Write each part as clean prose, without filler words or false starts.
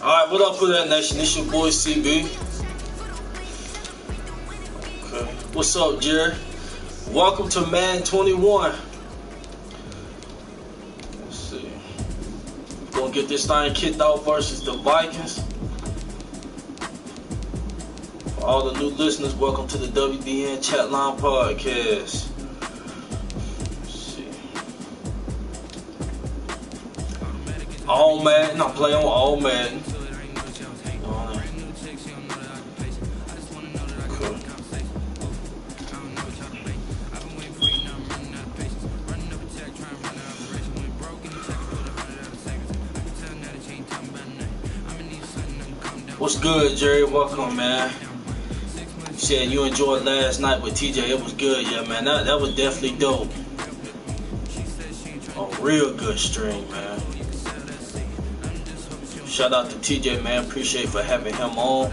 Alright, what up for that nation? It's your boy CB. Okay. What's up, Jerry? Welcome to Man 21. Let's see. We're gonna get this thing kicked off versus the Vikings. For all the new listeners, welcome to the WDN Chatline Podcast. All Madden, I play on all Madden. Cool. What's good, Jerry? Welcome, man. You said you enjoyed last night with TJ. It was good, yeah, man. That was definitely dope. A real good stream, man. Shout out to TJ, man. Appreciate for having him on.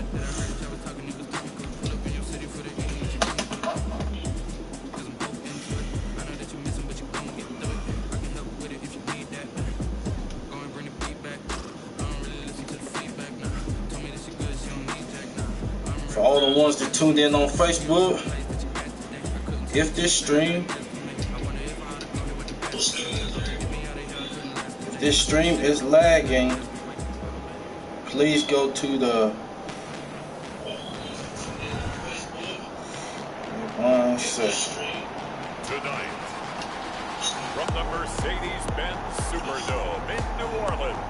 For all the ones that tuned in on Facebook, if this stream is lagging, please go to the tonight from the Mercedes-Benz Superdome in New Orleans.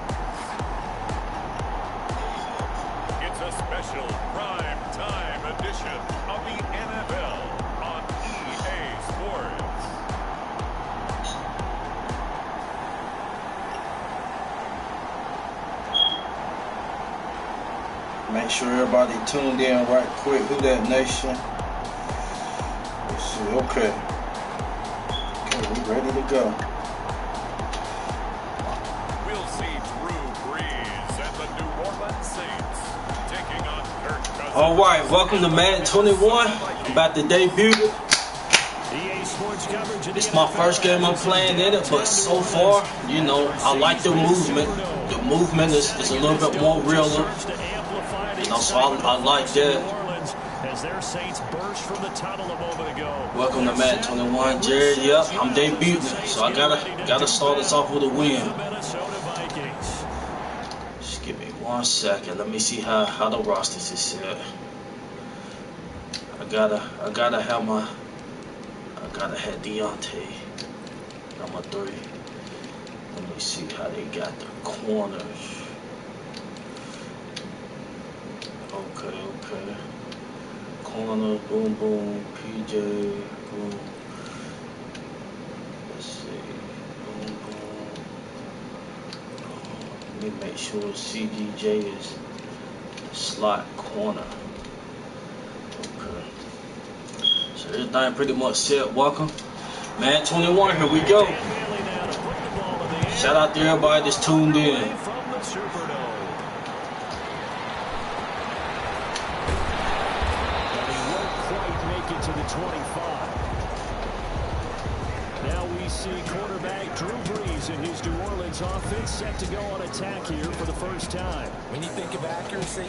It's a special prime time edition of the NFL on EA Sports. Make sure everybody tuned in right quick. Who that nation? Let's see. Okay, we ready to go. We'll see Drew Brees and the New Orleans Saints taking on Kirk Cousins. All right, welcome to Madden 21. I'm about to debut it. It's my first game I'm playing in it, but so far, you know, I like the movement. The movement is a little bit more realer. You know, so I like that. Welcome to Madden 21, Jared. Yep, I'm debuting, so I gotta start us off with a win. Just give me 1 second. Let me see how the rosters is set. I gotta have Deontay number 3. Let me see how they got the corners. Okay. Corner, boom, boom, PJ, boom. Let's see, boom, boom. Let me make sure CDJ is slot corner. Okay. So everything pretty much set. Welcome. Man 21, here we go. Shout out to everybody that's tuned in. To the 25. Now we see quarterback Drew Brees in his New Orleans offense set to go on attack here for the first time. When you think of accuracy,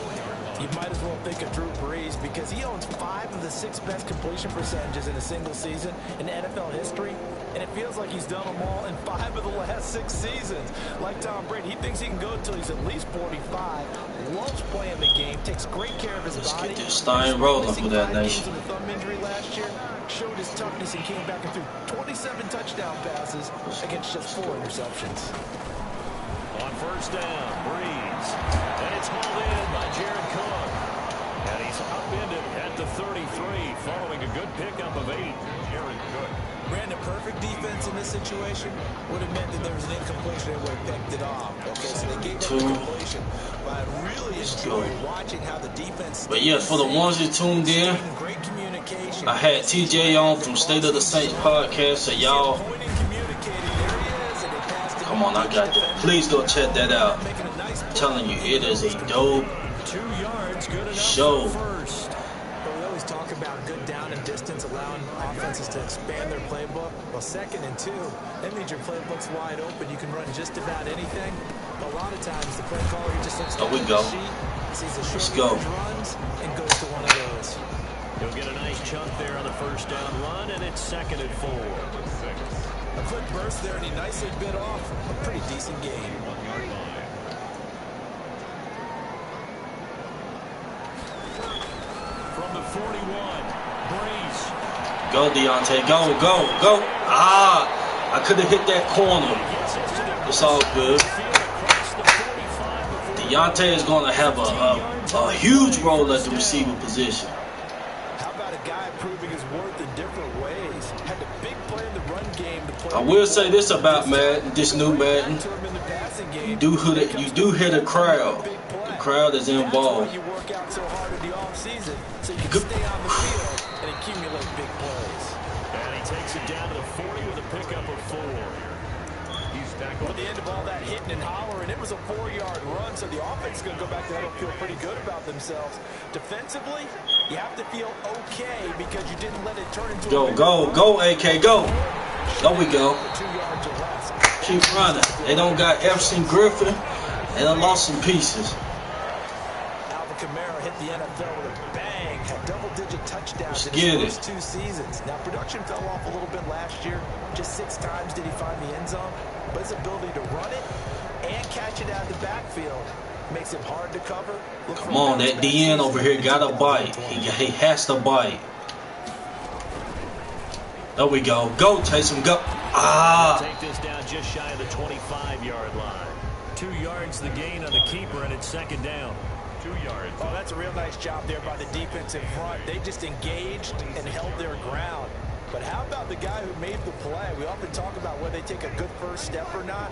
you might as well think of Drew Brees because he owns 5 of the 6 best completion percentages in a single season in NFL history. And it feels like he's done them all in 5 of the last 6 seasons. Like Tom Brady, he thinks he can go until he's at least 45. Loves playing the game, takes great care of his body. Let's get this thing rolling for that nation. With a thumb injury last year, showed his toughness and came back and threw 27 touchdown passes against just 4 interceptions. On first down, Brees. And it's hauled in by Jared Cook. And he's upended at the 33 following a good pickup of 8. Jared Cook. Brandon, perfect defense in this situation would have meant that there was an incompletion and would have picked it off. Okay, so they gave up the completion. But I really enjoyed watching how the defense... But yeah, for the ones that tuned in, I had TJ on from State of the Saints podcast, so y'all... Come on, I got that. Please go check that out. I'm telling you, it is a dope show. We always talk about good down and distance, allowing offenses to expand their playbook. Well, 2nd and 2, that means your playbook's wide open. You can run just about anything. A lot of times the play caller just looks There we down go. the sheet, sees a Let's short go. yardage runs, and goes to one of those. He'll get a nice chunk there on the first down run, and it's 2nd and 4. A quick burst there, and he nicely bit off a pretty decent game. 1-yard line. From the 41, Breeze. Go, Deontay. Go, go, go. Ah, I could have hit that corner. It's all good. Deontay is going to have a huge role at the receiver position. How about a guy proving his worth in different ways? Had a big play in the run game. I will say this about Madden, this new Madden. You do hit a crowd. The crowd is involved. You work out so hard in the offseason so you can stay on the field and accumulate big plays. And he takes it down to the 40 with a pickup of 4. He's back At the end of all that hitting and hollering, it was a 4-yard run, so the offense is going to go back there and feel pretty good about themselves. Defensively, you have to feel okay because you didn't let it turn into Go, AK, go. There we go. 2 yards or less. Keep running. They don't got Everson Griffin. They done lost some pieces. Alvin Kamara hit the NFL with a bang, had double-digit touchdowns in Get his it. first 2 seasons. Now, production fell off a little bit last year. Just 6 times did he find the end zone. But his ability to run it and catch it out of the backfield makes him hard to cover. Come on, that DN over here got to bite. He has to bite. There we go. Go, Taysom, go. Ah. Take this down just shy of the 25-yard line. 2 yards the gain on the keeper, and it's 2nd down. 2 yards. Oh, that's a real nice job there by the defense in front. They just engaged and held their ground. But how about the guy who made the play? We often talk about whether they take a good first step or not.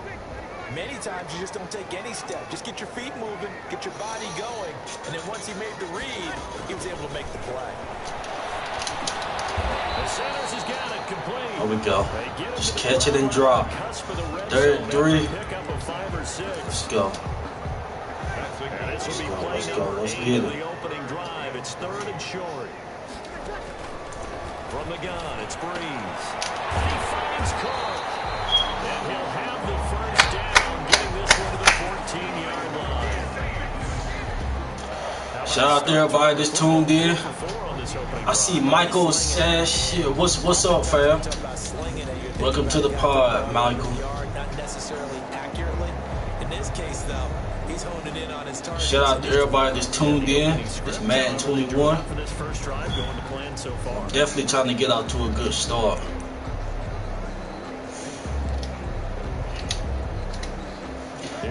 Many times you just don't take any step. Just get your feet moving, get your body going. And then once he made the read, he was able to make the play. The Sanders has got it complete. There we go. Just catch it and drop. 3rd and 3. Let's go. Let's go. Let's get it. The opening drive. It's 3rd and short. From the gun, it's Breeze. He finds Cook. And he'll have the first down, getting this one to the 14-yard line. Shout out to everybody that's tuned in. I see Michael says, shit, what's up, fam? Welcome to the pod, Michael. Not necessarily accurately. In this case, though, he's honing in on his target. Shout out to everybody that's tuned in. It's Madden 21. For this first drive, going to plan so far. Definitely trying to get out to a good start.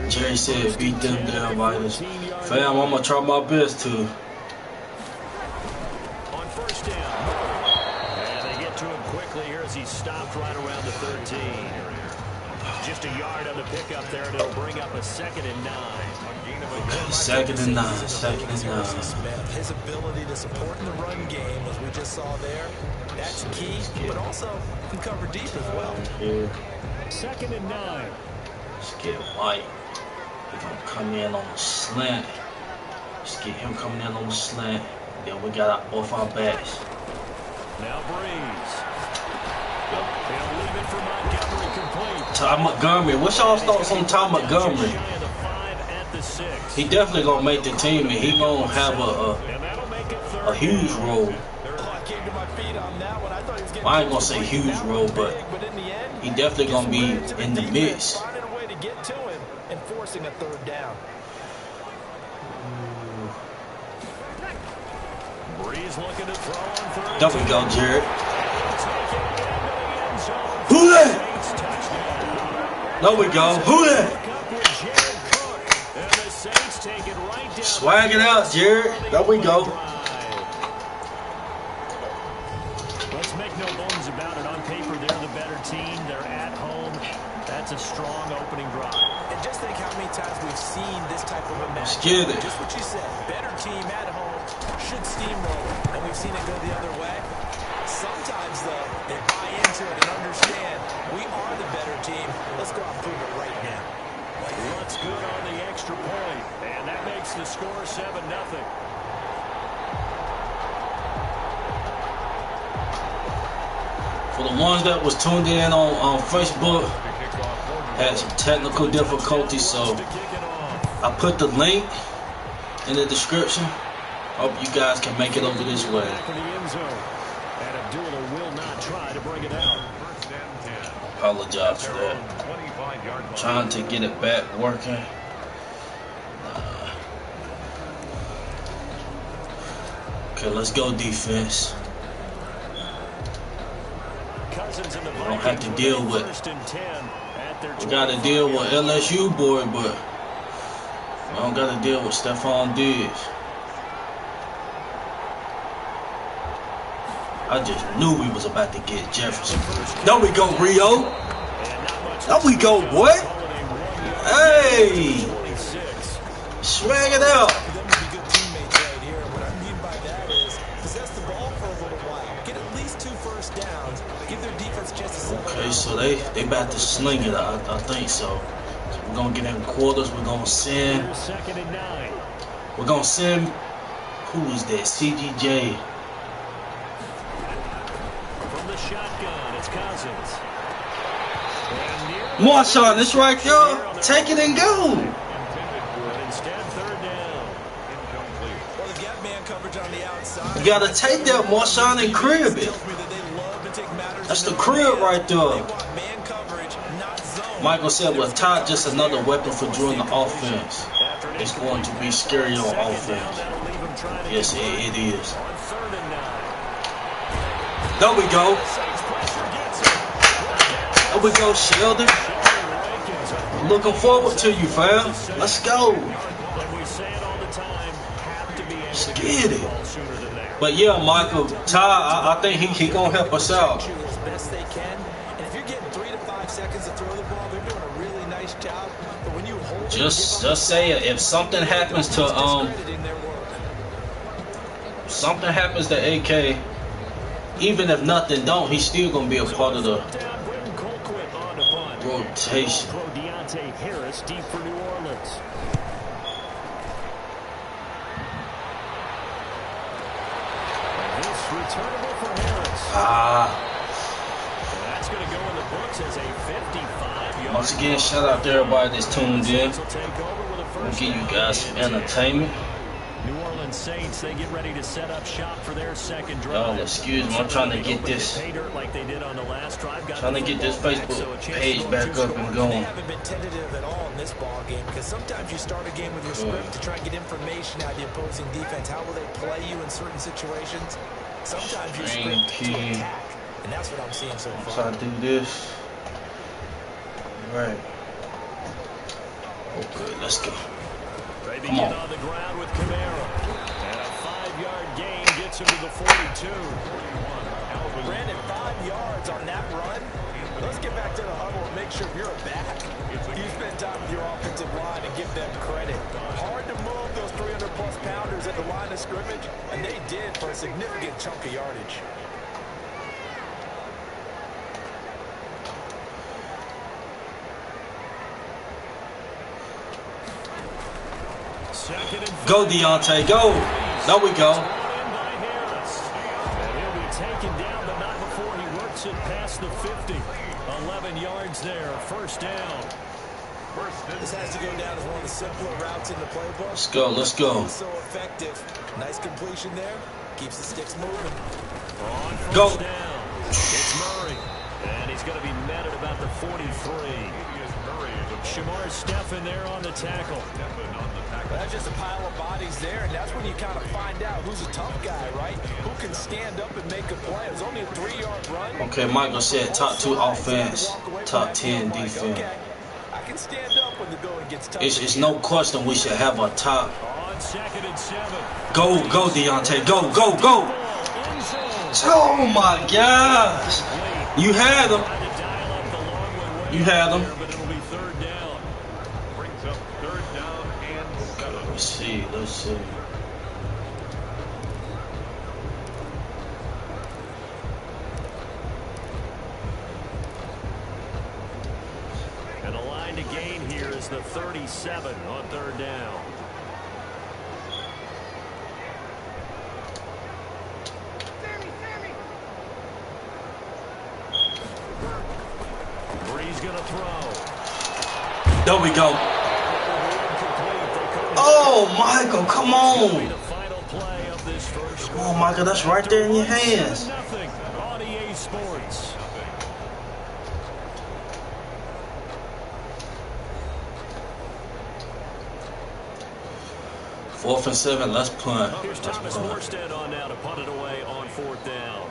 Jerry said, beat them damn Vikings. Fam, I'm going to try my best to. On first down. And they get to him quickly here as he's stopped right around the 13. Just a yard on the pickup there, and it'll bring up a 2nd and 9. 2nd and 9. 2nd and 9. His ability to support in the run game, as we just saw there, that's key, but also can cover deep as well. Here. 2nd and 9. Let's get White. He's going to come in on the slant. Let's get him coming in on the slant. Then we got both our backs. Now Breeze. They'll leave it for Montgomery complete. Ty Montgomery. What's y'all's thoughts on Ty Montgomery? He definitely going to make the team, and he going to have a huge role. Well, I ain't going to say huge role, but he definitely going to be in the mix. Finding a way to get to him and forcing a 3rd down. Breeze looking to throw on 3rd. There we go, Jared. Who that? There we go. Who that? Swag it out, Jared. There we go. Let's make no bones about it. On paper, they're the better team. They're at home. That's a strong opening drive. And just think how many times we've seen this type of a match. Get it. Just what you said. Better team at home should steamroll, and we've seen it go the other way. Sometimes, though, they buy into it and understand we are the better team. Let's go out and prove it right now. Looks good on the extra point, and that makes the score 7-0. For the ones that was tuned in on Facebook, Had some technical difficulties, so I put the link in the description. Hope you guys can make it over this way. Apologize for that. Trying to get it back working. Okay, let's go defense. We don't have to deal with. We got to deal with LSU boy, but we don't got to deal with Stephon Diggs. I just knew we was about to get Jefferson. There we go, Rio. There we go, boy. Hey, swag it out. Okay, so they about to sling it. I think so. So we're gonna get in quarters. We're gonna send. We're gonna send. Who is that? CGJ. Shotgun, it's Cousins. Marshawn, it's right there. Take it and go. Instead, third down. Well, the gap man coverage on the outside. You gotta take that, Marshawn, and crib it. That's the crib right there. Michael said, well, Todd just another weapon for drawing the offense. It's going to be scary on offense. Yes, it is. There we go. There we go, Sheldon. Looking forward to you, fam. Let's go. Let's get it. But yeah, Michael, Ty, I think he gonna help us out. Best they can. And if you're getting 3 to 5 seconds to throw the ball, they're doing a really nice job. But when you hold just say it. If something happens to AK. Even if nothing don't, he's still gonna be a part of the rotation. Harris deep for New Orleans. This returnable for Harris. That's going to go in the books as a 55-yard. Once again, shout out to everybody that's tuned in. We'll give you guys some entertainment. New Orleans Saints, they get ready to set up shop for their second drive. Y'all, excuse me, I'm trying to get this. Trying to get this Facebook page back up and going. They haven't been tentative at all in this ball game because sometimes you start a game with your script to try and get information out of the opposing defense. How will they play you in certain situations? Sometimes your script to attack, and that's what I'm seeing so far. Try to do this. Right. Okay, let's go. They begin on the ground with Camara. And a 5-yard gain gets him to the 42. Brandon, 5 yards on that run. Let's get back to the huddle and make sure you're back. You spend time with your offensive line and give them credit. Hard to move those 300-plus pounders at the line of scrimmage, and they did for a significant chunk of yardage. Go, Deontay, go. There we go. And he'll be taken down, but not before he works it past the 50. 11 yards there, first down. This has to go down as one of the simpler routes in the playbook. Let's go, let's go. So effective. Nice completion there. Keeps the sticks moving. On first Go. down, it's Murray. And he's going to be met at about the 43. Shamar Stephen there on the tackle. That's just a pile of bodies there, and that's when you kind of find out who's a tough guy, right? Who can stand up and make a play. It was only a 3-yard run. Okay, Michael said top 2 offense, top 10 defense. Okay. I can stand up when the going gets tough. It's no question we should have a top. On 2nd and 7. Go, Deontay, go. Oh my gosh. You had him. You had him. Let's see. And the line to gain here is the 37 on third down. Brees going to throw. There we go. Oh, Michael, come on. Come on, Michael, that's right there in your hands. On EA Sports. Fourth and 7, let's punt. Here's Thomas Morstead on now to punt it away on 4th down.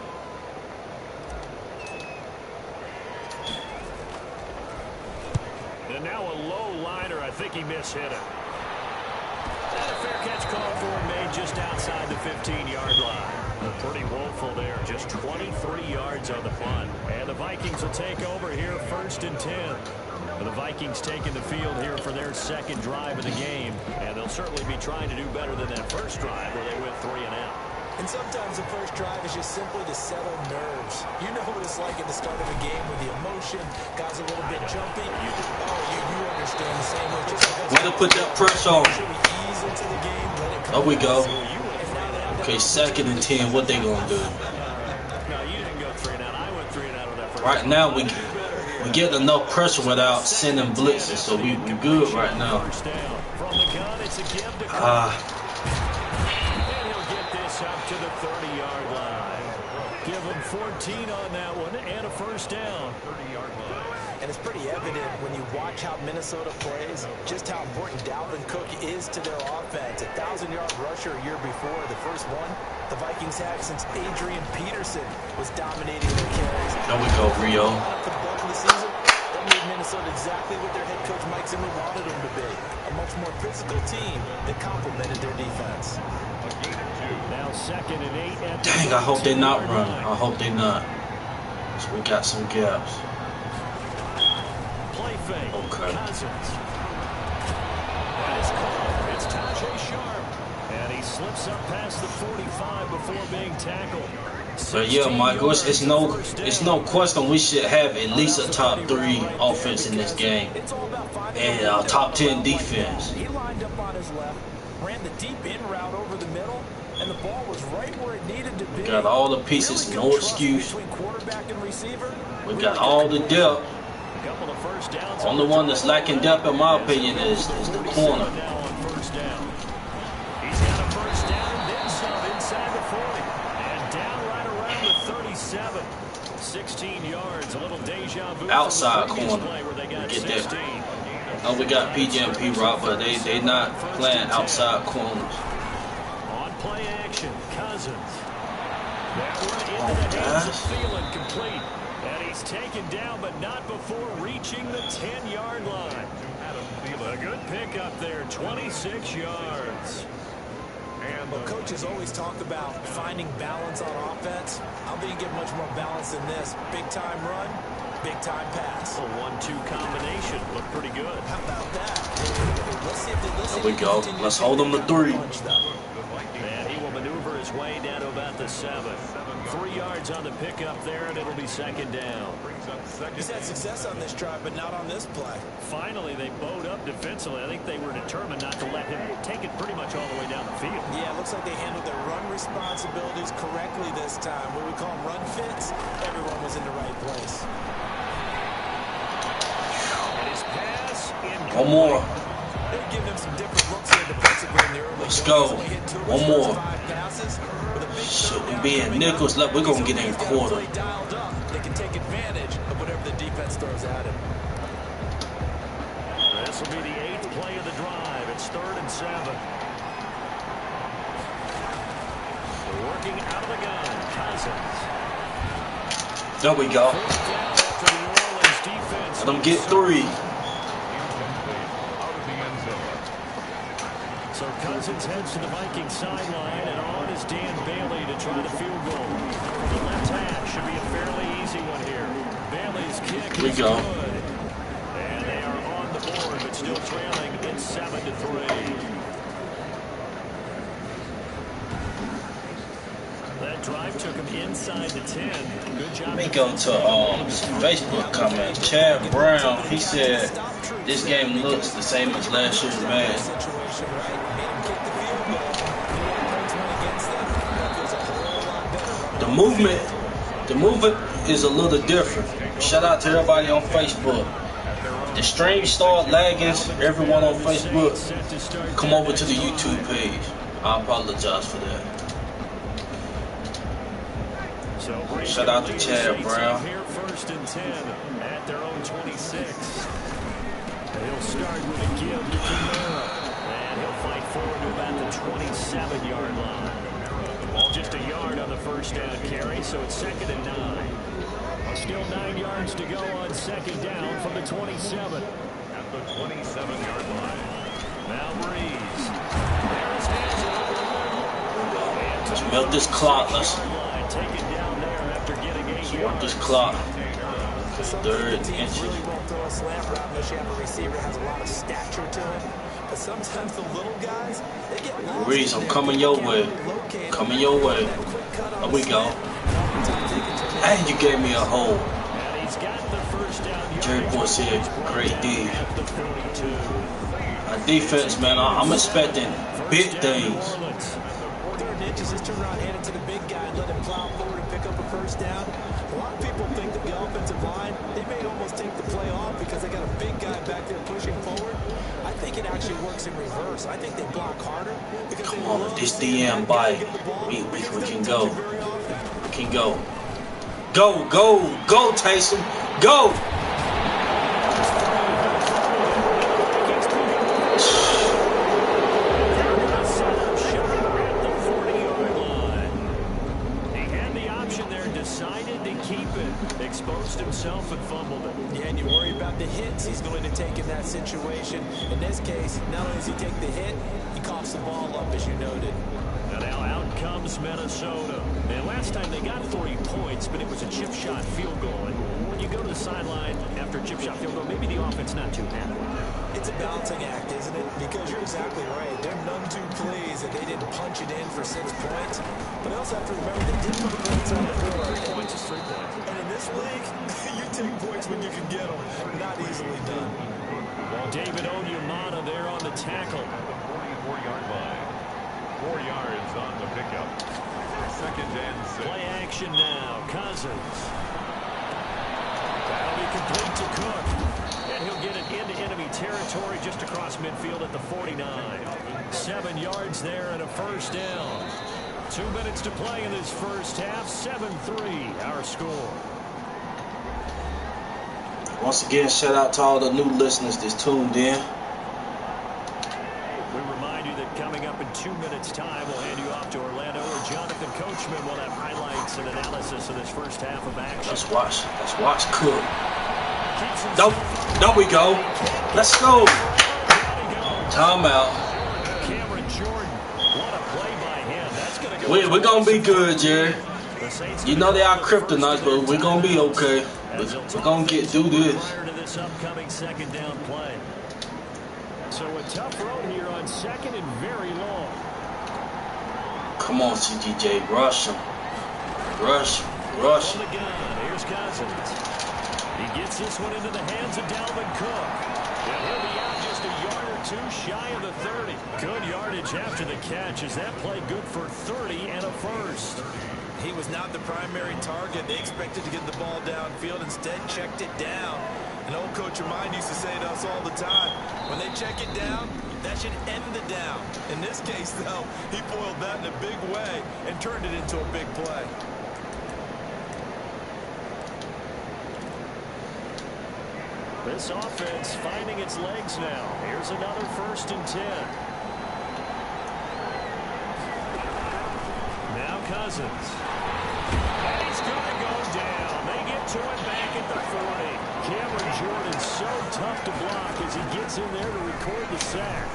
And now a low liner. I think he mishit it. And a fair catch call for him made just outside the 15-yard line. Pretty woeful there. Just 23 yards on the punt. And the Vikings will take over here 1st and 10. The Vikings taking the field here for their second drive of the game. And they'll certainly be trying to do better than that first drive where they went 3 and out. And sometimes the first drive is just simply to settle nerves. You know what it's like at the start of a game with the emotion, guys a little bit jumpy. You understand the same way. Way to put that pressure on. There we go. Okay, 2nd and 10. What they gonna do? No, you didn't go 3 and out. I went 3 and out on that first. Right now we get enough pressure without sending blitzes, so we good right now. Up to the 30-yard line. Give him 14 on that one and a first down. 30-yard line. And it's pretty evident when you watch how Minnesota plays, just how important Dalvin Cook is to their offense. 1,000-yard rusher a year before. The first one the Vikings had since Adrian Peterson was dominating their carries. There we go, Rio. For the bulk of the season, that made Minnesota exactly what their head coach Mike Zimmer wanted them to be. A much more physical team that complemented their defense. Now 2nd and 8. Dang, I hope they not run. I hope they not. So we got some gaps. Play fake. Okay. Cousins. That is called. It's Tajay Sharp. And he slips up past the 45 before being tackled. But yeah, Michael, it's no question we should have at least a top 3 offense in this game. And a top 10 defense. He lined up on his left, ran the deep in route over the middle, and the ball was right where it needed to be. We got all the pieces, no excuse. We got all the depth. Only one that's lacking depth, in my opinion, is the corner. He's got a first down and then some inside the 40. And down right around the 37. 16 yards, a little deja vu. Outside corner. Get that. Oh, we got PJ and P-Rock, but they not playing outside corners. On play action, Cousins. That one into the hands of Thielen, complete. And he's taken down, but not before reaching the 10-yard line. A good pickup there, 26 yards. And well, coaches always talk about finding balance on offense. I don't think you get much more balance than this. Big-time run, big-time pass. A 1-2 combination looked pretty good. How about that? There we go. Let's hold them to 3. And he will maneuver his way down to about the 7. 3 yards on the pickup there, and it'll be 2nd down. He's had success on this drive, but not on this play. Finally, they bowed up defensively. I think they were determined not to let him take it pretty much all the way down the field. Yeah, it looks like they handled their run responsibilities correctly this time. What we call them run fits, everyone was in the right place. And his pass in. One more. They're giving him some different looks here defensively in the early. Let's go. One more. Should we be in nickels? Look, we're going to get in quarter. They can take advantage of whatever the defense throws at him. This will be the 8th play of the drive. It's 3rd and 7. Working out of the gun, Cousins. There we go. Let them get 3. So Cousins heads to the Vikings sideline, and on is Dan Bailey to try the field goal. From the left hash, should be a fairly easy one here. Bailey's kick is good. And they are on the board, but still trailing in 7-3. That drive took him inside the 10. Good job. Let me go to some Facebook comments. Chad Brown, he said this game looks the same as last year's match. The movement is a little different. Shout out to everybody on Facebook. The stream start lagging. Everyone on Facebook, come over to the YouTube page. I apologize for that. Shout out to Chad Brown. Here, 1st and 10 at their own 26. He'll start with a give to Kamara, and he'll fight forward to about the 27-yard line. Ball just a yard on the first down carry, so it's 2nd and 9. Still 9 yards to go on 2nd down from the 27. At the 27-yard line. Now Breeze. There's hands up. Let's milk this clock. Let's Taken down there after getting 8 yards. work this clock. Third Teams inches. really won't throw a slant route unless you have a receiver that has a lot of stature to him. But sometimes the little guys, they get lost. Breeze, I'm coming your way. Coming your way. There we go. And you gave me a hole. And he's got the first down. Jerry Boy said, great D. Our defense, man, I'm expecting big things. 3rd and inches, just turn around, hand it to the big guy and let him plow forward and pick up a first down. A lot of people think that the offensive line, they may almost take the play off because they got a big guy back there pushing forward. I think it actually works in reverse. I think they block harder because Come on, if this DM bite, we can go. We can go. Go, Taysom. Go! Exposed himself and fumbled it. Yeah, and you worry about the hits he's going to take in that situation. In this case, not only does he take the hit, he coughs the ball up, as you noted. And now out comes Minnesota. And last time they got 3 points, but it was a chip shot field goal. And when you go to the sideline after a chip shot field goal, maybe the offense not too happy. It's a balancing act, isn't it? Because you're exactly right. They're none too pleased that they didn't punch it in for 6 points. But I also have to remember they did put points on the board. 3 points is 3 points. And in this league, you take points when you can get them. Not easily done. Well, David Onyemata there on the tackle. At the 44-yard line. 4 yards on the pickup. 2nd and 6. Play action now. Cousins. That'll be complete to Cook. And he'll get it into enemy territory just across midfield at the 49. 7 yards there and a first down. 2 minutes to play in this first half. 7-3 our score. Once again, shout out to all the new listeners that's tuned in. We remind you that coming up in 2 minutes' time, we'll hand you off to Orlando, where Jonathan Coachman will have highlights and analysis of this first half of action. Let's watch Cook. There we go. Let's go. Timeout. Cameron Jordan, what a play by him. That's going to go. We're going to be good, Jerry. You know they are kryptonite, but we're going to be okay. We're going to get through this. Prior to this upcoming 2nd down play. So a tough road here on 2nd and very long. Come on, CGJ. Rush him. Rush. On the gun. Here's Cousins. He gets this one into the hands of Dalvin Cook. And he'll be out just a yard or 2 shy of the 30. Good yardage after the catch. Is that play good for 30 and a first? He was not the primary target. They expected to get the ball downfield. Instead, checked it down. An old coach of mine used to say to us all the time, when they check it down, that should end the down. In this case, though, he foiled that in a big way and turned it into a big play. This offense finding its legs now. Here's another 1st and 10. Now Cousins. And he's going to go down. They get to it back at the 40. Cameron Jordan so tough to block as he gets in there to record the sack.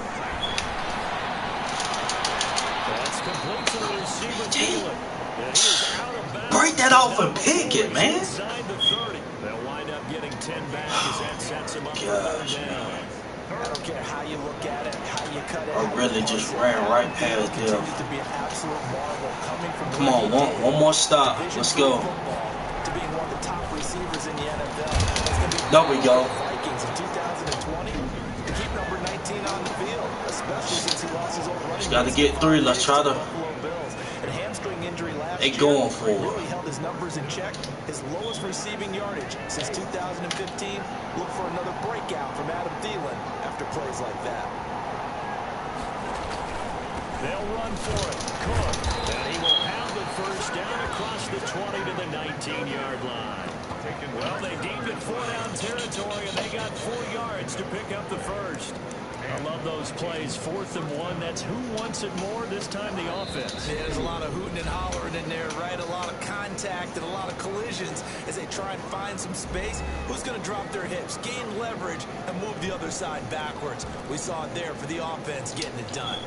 That's complete to the receiver. Thielen. And he is out of bounds. Break that off and pick it, man. Inside the 30. They'll wind up getting 10 back as that sets him up for another down. I don't care how you look at it, how you cut it. I really just ran right past them. To be an absolute marvel coming from Come on, one more stop. Let's go. To being one of the top receivers in the NFL. There we go. Vikings in 2020 to keep number 19 on the field, especially since he lost his old running. Just got to get 3. Let's try to. Buffalo Bills. And hamstring injury last They year going for it. really held his his numbers in check. His lowest receiving yardage since 2015. Look for another breakout from Adam Thielen after plays like that. They'll run for it. Cook. And he will pound the first down across the 20 to the 19-yard line. Well, they deemed it 4-down territory, and they got 4 yards to pick up the first. I love those plays. 4th and 1. That's who wants it more, this time the offense. Yeah, there's a lot of hooting and hollering in there, right? A lot of contact and a lot of collisions as they try and find some space. Who's going to drop their hips, gain leverage, and move the other side backwards? We saw it there for the offense getting it done.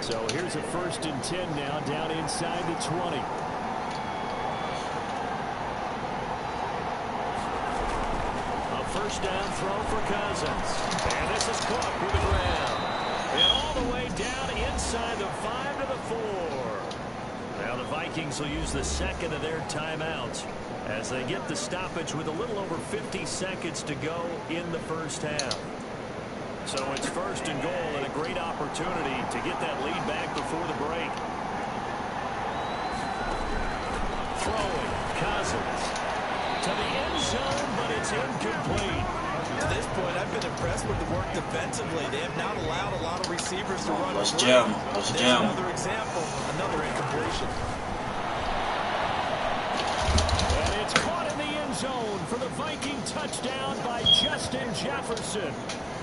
So here's a 1st and 10 now, down inside the 20. First down throw for Cousins. And this is Cook with the ground. And all the way down inside the 5 to the 4. Now the Vikings will use the 2nd of their timeouts as they get the stoppage with a little over 50 seconds to go in the first half. So it's 1st and goal and a great opportunity to get that lead back before the break. Throwing Cousins to the end zone, but it's incomplete. To this point, I've been impressed with the work defensively. They have not allowed a lot of receivers to run. Let's jam. Let's jam. Another example, another incompletion. And it's caught in the end zone for the Viking touchdown by Justin Jefferson.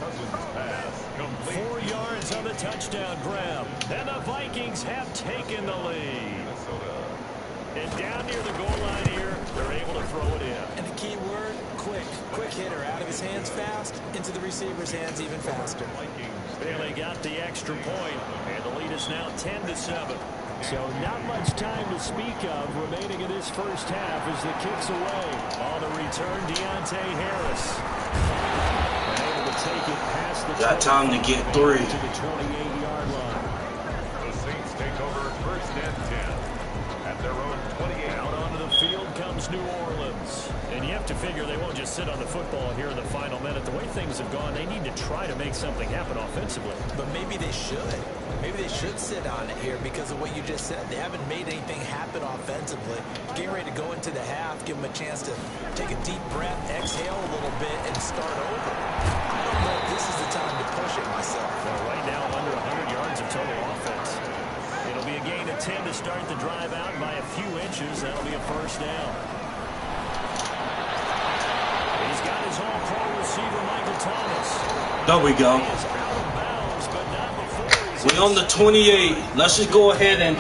4 yards on the touchdown grab. And the Vikings have taken the lead. And down near the goal line here, they're able to throw it in. And the key word, quick. Quick hitter, out of his hands fast, into the receiver's hands even faster. And they got the extra point, and the lead is now 10-7. So not much time to speak of remaining in this first half as the kick's away. On the return, Deontay Harris. And able to take it past the got time to get 3. To the 28-yard line. The Saints take over 1st and 10. At their own 28. Out onto the field comes New Orleans. And you have to figure they won't just sit on the football here in the final minute. The way things have gone, they need to try to make something happen offensively. But maybe they should. Maybe they should sit on it here because of what you just said. They haven't made anything happen offensively. Getting ready to go into the half, give them a chance to take a deep breath, exhale a little bit, and start over. I don't know if this is the time to push it myself. Well, right now, under 100 yards of total offense. It'll be a gain of 10 to start the drive out by a few inches. That'll be a first down. He's got his all-pro receiver, Michael Thomas. There we go. He is out of bounds, but not before. We on the 28. Let's just go ahead and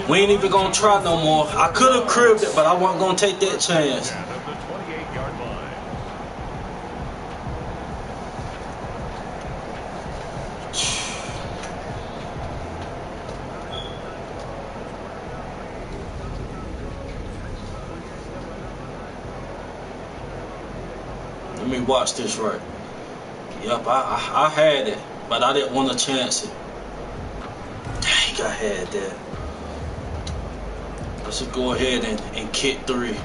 we ain't even gonna try no more. I could have cribbed it, but I wasn't gonna take that chance. At the 28-yard line. Let me watch this right. Yep, I had it, but I didn't want to chance it. Dang, I had that. Let's just go ahead and kick 3.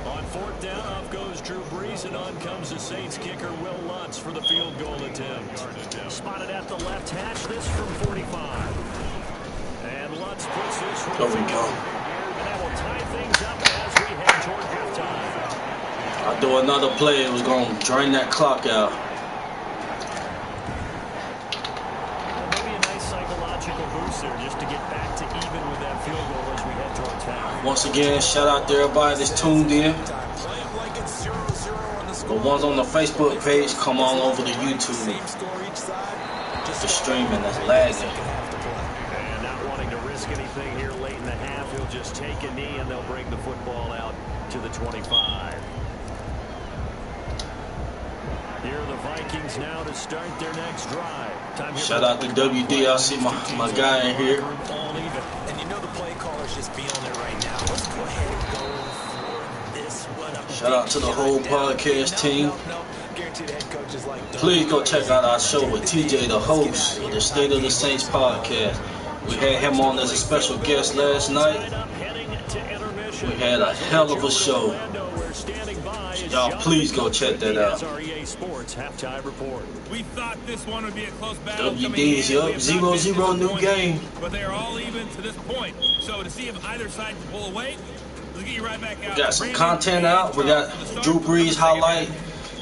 On 4th down, off goes Drew Brees, and on comes the Saints kicker, Will Lutz, for the field goal attempt. Spotted at the left hash, this from 45. And Lutz puts this from There we go. And that will tie things up as we head toward halftime. I'll do another play. It was going to drain that clock out. Well, maybe a nice psychological boost there just to get back to even with that field goal as we head towards half. Once again, shout out to everybody that's tuned in. The ones on the Facebook page, come on over to YouTube. The streaming that's lagging. And not wanting to risk anything here late in the half, he'll just take a knee and they'll bring the football out to the 25. Here are the Vikings now to start their next drive. Shout out to WD. I see my guy in here. And you know the play caller's just feeling it right now. Let's go ahead and go for this one. Shout out to the whole podcast team. Guaranteed head coaches like Please go check out our show with TJ, the host of the State of the Saints podcast. We had him on as a special guest last night. We had a hell of a show. Y'all please go check that out. We thought this one would be a close battle. WD's up 0-0 new game. But they are all even to this point. So to see if either side can pull away, Let's get you right back out. We got some content out. We got Drew Brees highlight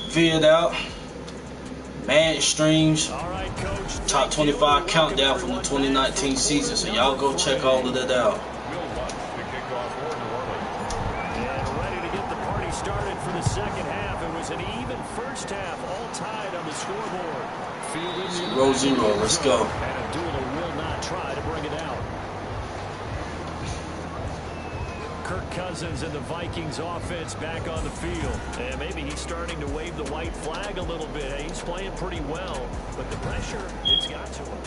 vid out. Man streams. All right, Coach. Top 25 countdown from the 2019 season. So y'all go check all of that out. And ready to get the party started for the second half. It was an even first half, all tied on the scoreboard. 0-0. Let's go. And Abdullah will not try to bring it out. Kirk Cousins and the Vikings offense back on the field. And maybe he's starting to wave the white flag a little bit. He's playing pretty well, but the pressure, it's got to him.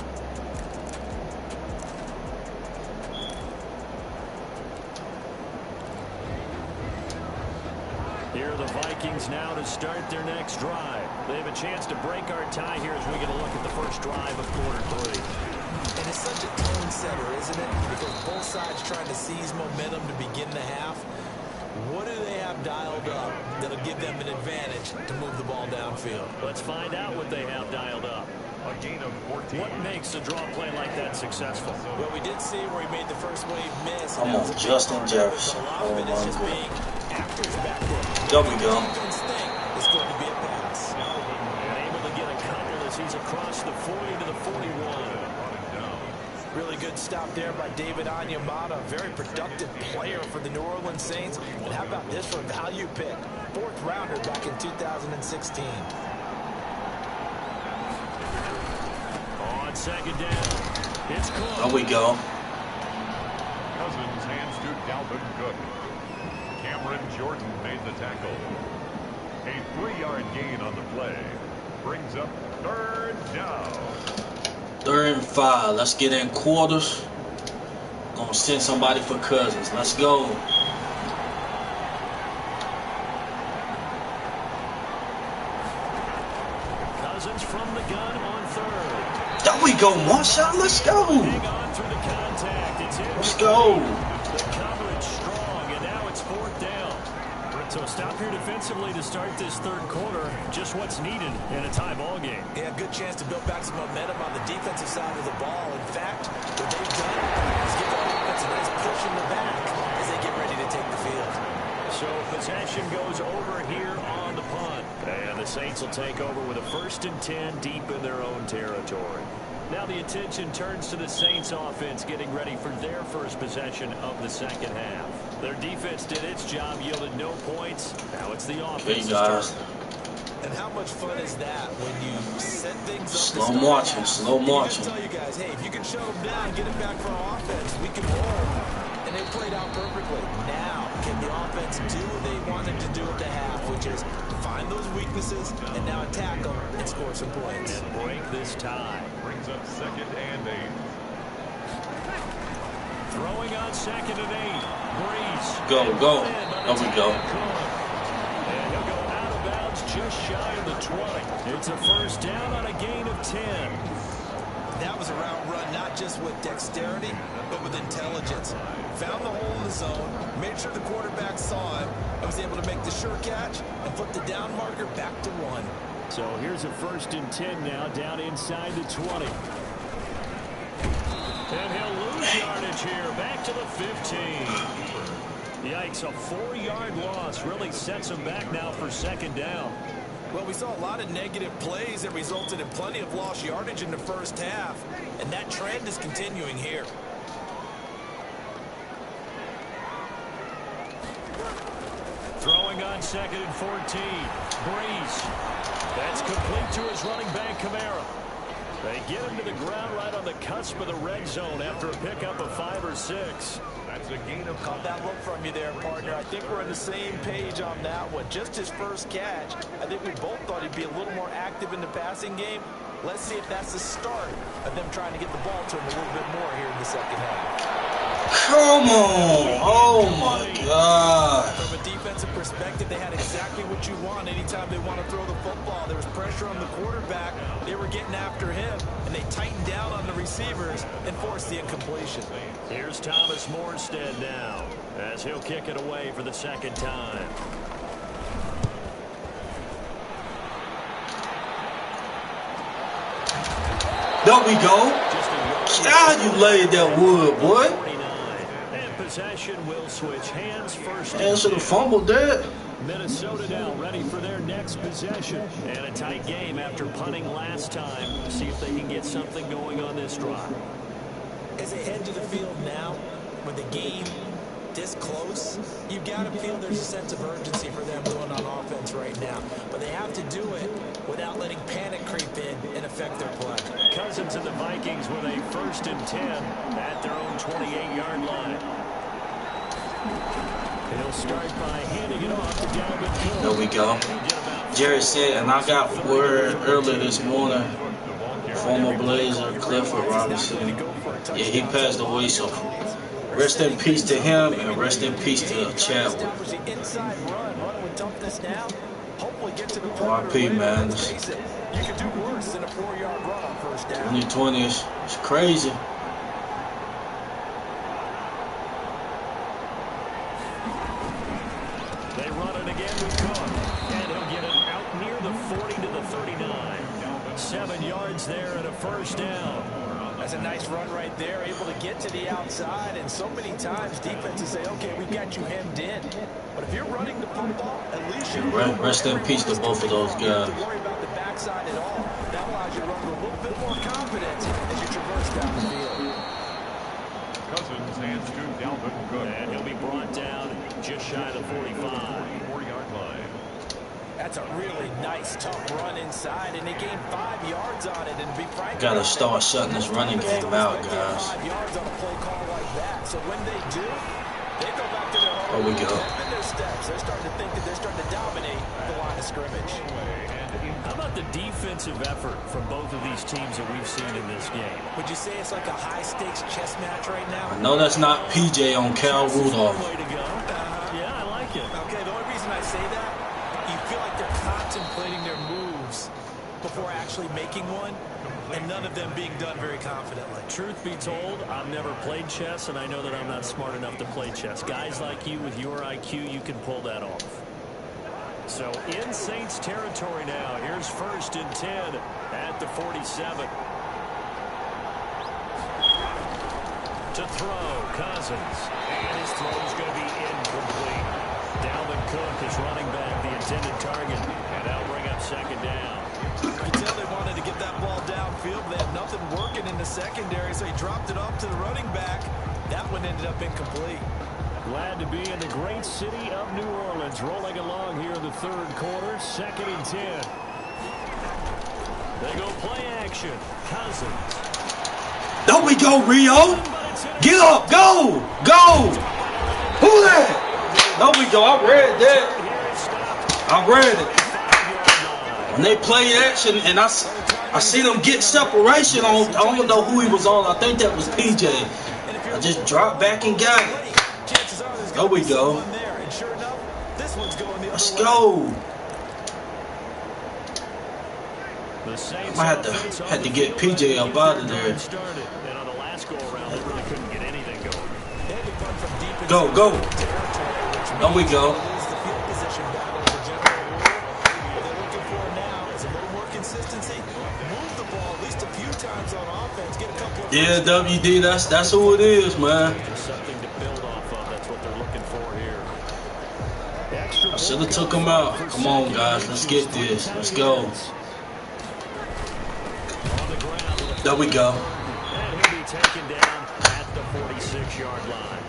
Here are the Vikings now to start their next drive. They have a chance to break our tie here as we get a look at the first drive of quarter 3. And it's such a tone setter, isn't it? Because both sides trying to seize momentum to begin the half. What do they have dialed up that'll give them an advantage to move the ball downfield? Let's find out what they have dialed up. A gain of 14. What makes a draw play like that successful? Well, we did see where he made the first wave miss. I'm on Justin Jefferson. A lot of it is just being actors back there. There we go. It's going to be a pass. And able to get a couple as he's across the 40 to the 41. Really good stop there by David Onyemata, a very productive player for the New Orleans Saints. And how about this for a value pick? 4th rounder back in 2016. On second down, it's close. There we go. Cousins hands to Dalvin Cook. Cameron Jordan made the tackle. A 3-yard gain on the play. Brings up 3rd down. 3rd and 5. Let's get in quarters. Gonna send somebody for Cousins. Let's go. Cousins from the gun on 3rd. There we go, Marshall. Let's go. Hang on through the contact. It's in. Let's go. The coverage strong, and now it's 4th down. So stop here defensively to start this 3rd quarter. Just what's needed in a tie ball game. Yeah, good chance to build back some momentum on the defensive side of the ball. In fact, what they've done is give the offense a nice push in the back as they get ready to take the field. So possession goes over here on the punt. And the Saints will take over with a 1st and 10 deep in their own territory. Now the attention turns to the Saints offense getting ready for their first possession of the second half. Their defense did its job, yielded no points. Now it's the offense's turn. And how much fun is that when you set things up? Slow marching, slow marching. I tell you guys, hey, if you can shut them down, get it back for our offense, we can roll. And they played out perfectly. Now, can the offense do what they wanted to do at the half, which is find those weaknesses and now attack them and score some points. And break this tie. Brings up 2nd and 8. Throwing on 2nd and 8. Breeze. Go, go. There we go. And he'll go out of bounds just shy of the 20. It's a 1st down on a gain of 10. That was a route run not just with dexterity, but with intelligence. Found the hole in the zone, made sure the quarterback saw him, and was able to make the sure catch and flip the down marker back to 1. So here's a 1st and 10 now, down inside the 20. And he'll lose yardage here, back to the 15. Yikes, a 4-yard loss really sets him back now for 2nd down. Well, we saw a lot of negative plays that resulted in plenty of lost yardage in the first half, and that trend is continuing here. Throwing on 2nd and 14. Breeze. That's complete to his running back, Kamara. They get him to the ground right on the cusp of the red zone after a pickup of 5 or 6. That's a gain of Caught that look from you there, partner. I think we're on the same page on that one. Just his first catch. I think we both thought he'd be a little more active in the passing game. Let's see if that's the start of them trying to get the ball to him a little bit more here in the second half. Come on. Oh, my God. From a defensive perspective, they had exactly what you want anytime they want to throw the football. There was pressure on the quarterback. They were getting after him, and they tightened down on the receivers and forced the incompletion. Here's Thomas Morstead now, as he'll kick it away for the 2nd time. There we go. God, you laid that wood, boy. possession will switch hands first. Man, should have fumbled that. Minnesota now ready for their next possession. And a tight game after punting last time. See if they can get something going on this drive. As they head to the field now, with the game this close, you've got to feel there's a sense of urgency for them going on offense right now. But they have to do it without letting panic creep in and affect their play. Cousins and the Vikings with a 1st and 10 at their own 28-yard line. He'll start by handing it off to Dalvin. There we go. Jerry said, and I got word earlier this morning, former Blazer Clifford Robinson, yeah, he passed away, so rest in peace to him and rest in peace to Chadwick. RIP, man. 2020 is crazy. They run it again with Cook, and he'll get it out near the 40 to the 39. 7 yards there and a 1st down. That's a nice run right there, able to get to the outside, and so many times defenses say, okay, we've got you hemmed in. But if you're running the football, at least you're rest in peace to both of those guys. You don't have to worry about the backside at all. That allows you to run with a little bit more confidence as you traverse down the field. Cousins hands to Dalvin Cook. And he'll be brought down just shy of the 45. 4-yard line. That's a really nice, tough run inside, and they gained 5 yards on it. And to be frank, gotta start shutting this running game out, guys. 5 yards on a play call like that. So when they do, they go back to their There we go. their steps. They're starting to think that they're starting to dominate the line of scrimmage. How about the defensive effort from both of these teams that we've seen in this game? Would you say it's like a high-stakes chess match right now? I know that's not PJ on Cal Rudolph. Way to go. Yeah, I like it. Okay, the only reason I say that, you feel like they're contemplating their moves before actually making one, and none of them being done very confidently. Truth be told, I've never played chess, and I know that I'm not smart enough to play chess. Guys like you with your IQ, you can pull that off. So in Saints territory now. Here's 1st and 10 at the 47. To throw, Cousins. And his throw is going to be incomplete. Dalvin Cook is running back the intended target, and that'll bring up 2nd down. You could tell they wanted to get that ball downfield. They had nothing working in the secondary, so he dropped it off to the running back. That one ended up incomplete. Glad to be in the great city of New Orleans, rolling along here in the 3rd quarter, 2nd and 10. They go play action. Cousins. There we go, Rio. Get up, go, go. Who that? There we go. I read that. I read it. When they play action, and I see them get separation on. I don't know who he was on. I think that was PJ. I just dropped back and got it. There we go. Let's go. I might have to get PJ up out of there. Go, go. There we go. Yeah, WD, that's who it is, man. I should have took him out. Come on, guys. Let's get this. Let's go. There we go. And he'll be taken down at the 46-yard line.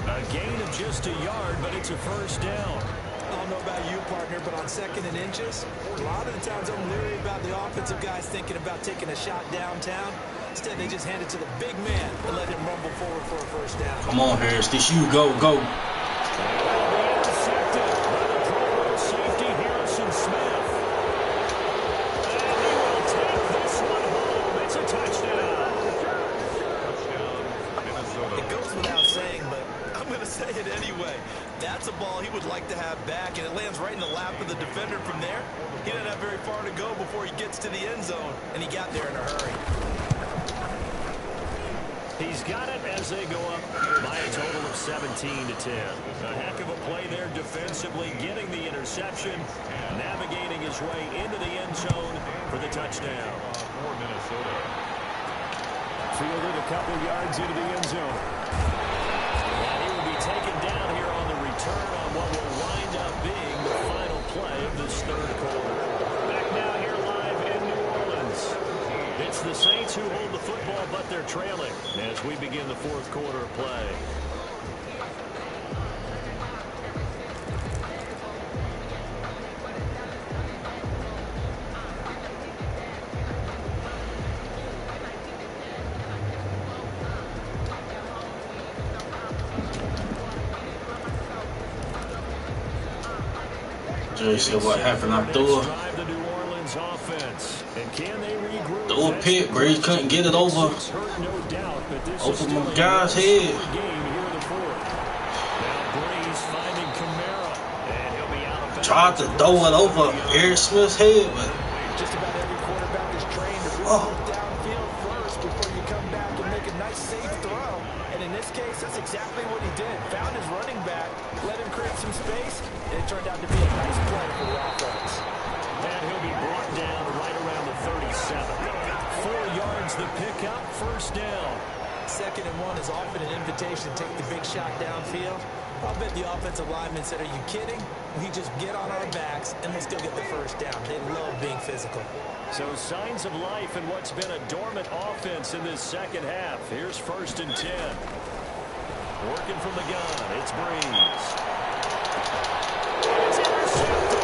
A gain of just a yard, but it's a 1st down. I don't know about you, partner, but on 2nd and inches, a lot of the times I'm leery about the offensive guys thinking about taking a shot downtown. Instead, they just hand it to the big man and let him rumble forward for a 1st down. Come on, Harris. This you. Go, go. That's a ball he would like to have back, and it lands right in the lap of the defender from there. He doesn't have very far to go before he gets to the end zone, and he got there in a hurry. He's got it as they go up by a total of 17-10. A heck of a play there defensively, getting the interception, navigating his way into the end zone for the touchdown. For Minnesota. Fielded a couple yards into the end zone. And he will be return on what will wind up being the final play of this third quarter. Back now here live in New Orleans. It's the Saints who hold the football, but they're trailing as we begin the fourth quarter of play. Jay said what happened. I threw a pick, Breeze couldn't get it over my guy's head. Tried to throw it over Eric Smith's head, but just about every quarterback is trained to roll downfield first before you come back and make a nice safe throw. And in this case, that's exactly what he did. Found his running back, let him create some space, and it turned out to be a nice play for the offense. And he'll be brought down right around the 37. 4 yards the pickup, first down. 2nd and 1 is often an invitation to take the big shot downfield. I'll bet the offensive lineman said, "Are you kidding? We just get on our backs and we'll still get the first down." They love being physical. So signs of life in what's been a dormant offense in this second half. Here's 1st and 10. Working from the gun, it's Breeze. It's intercepted.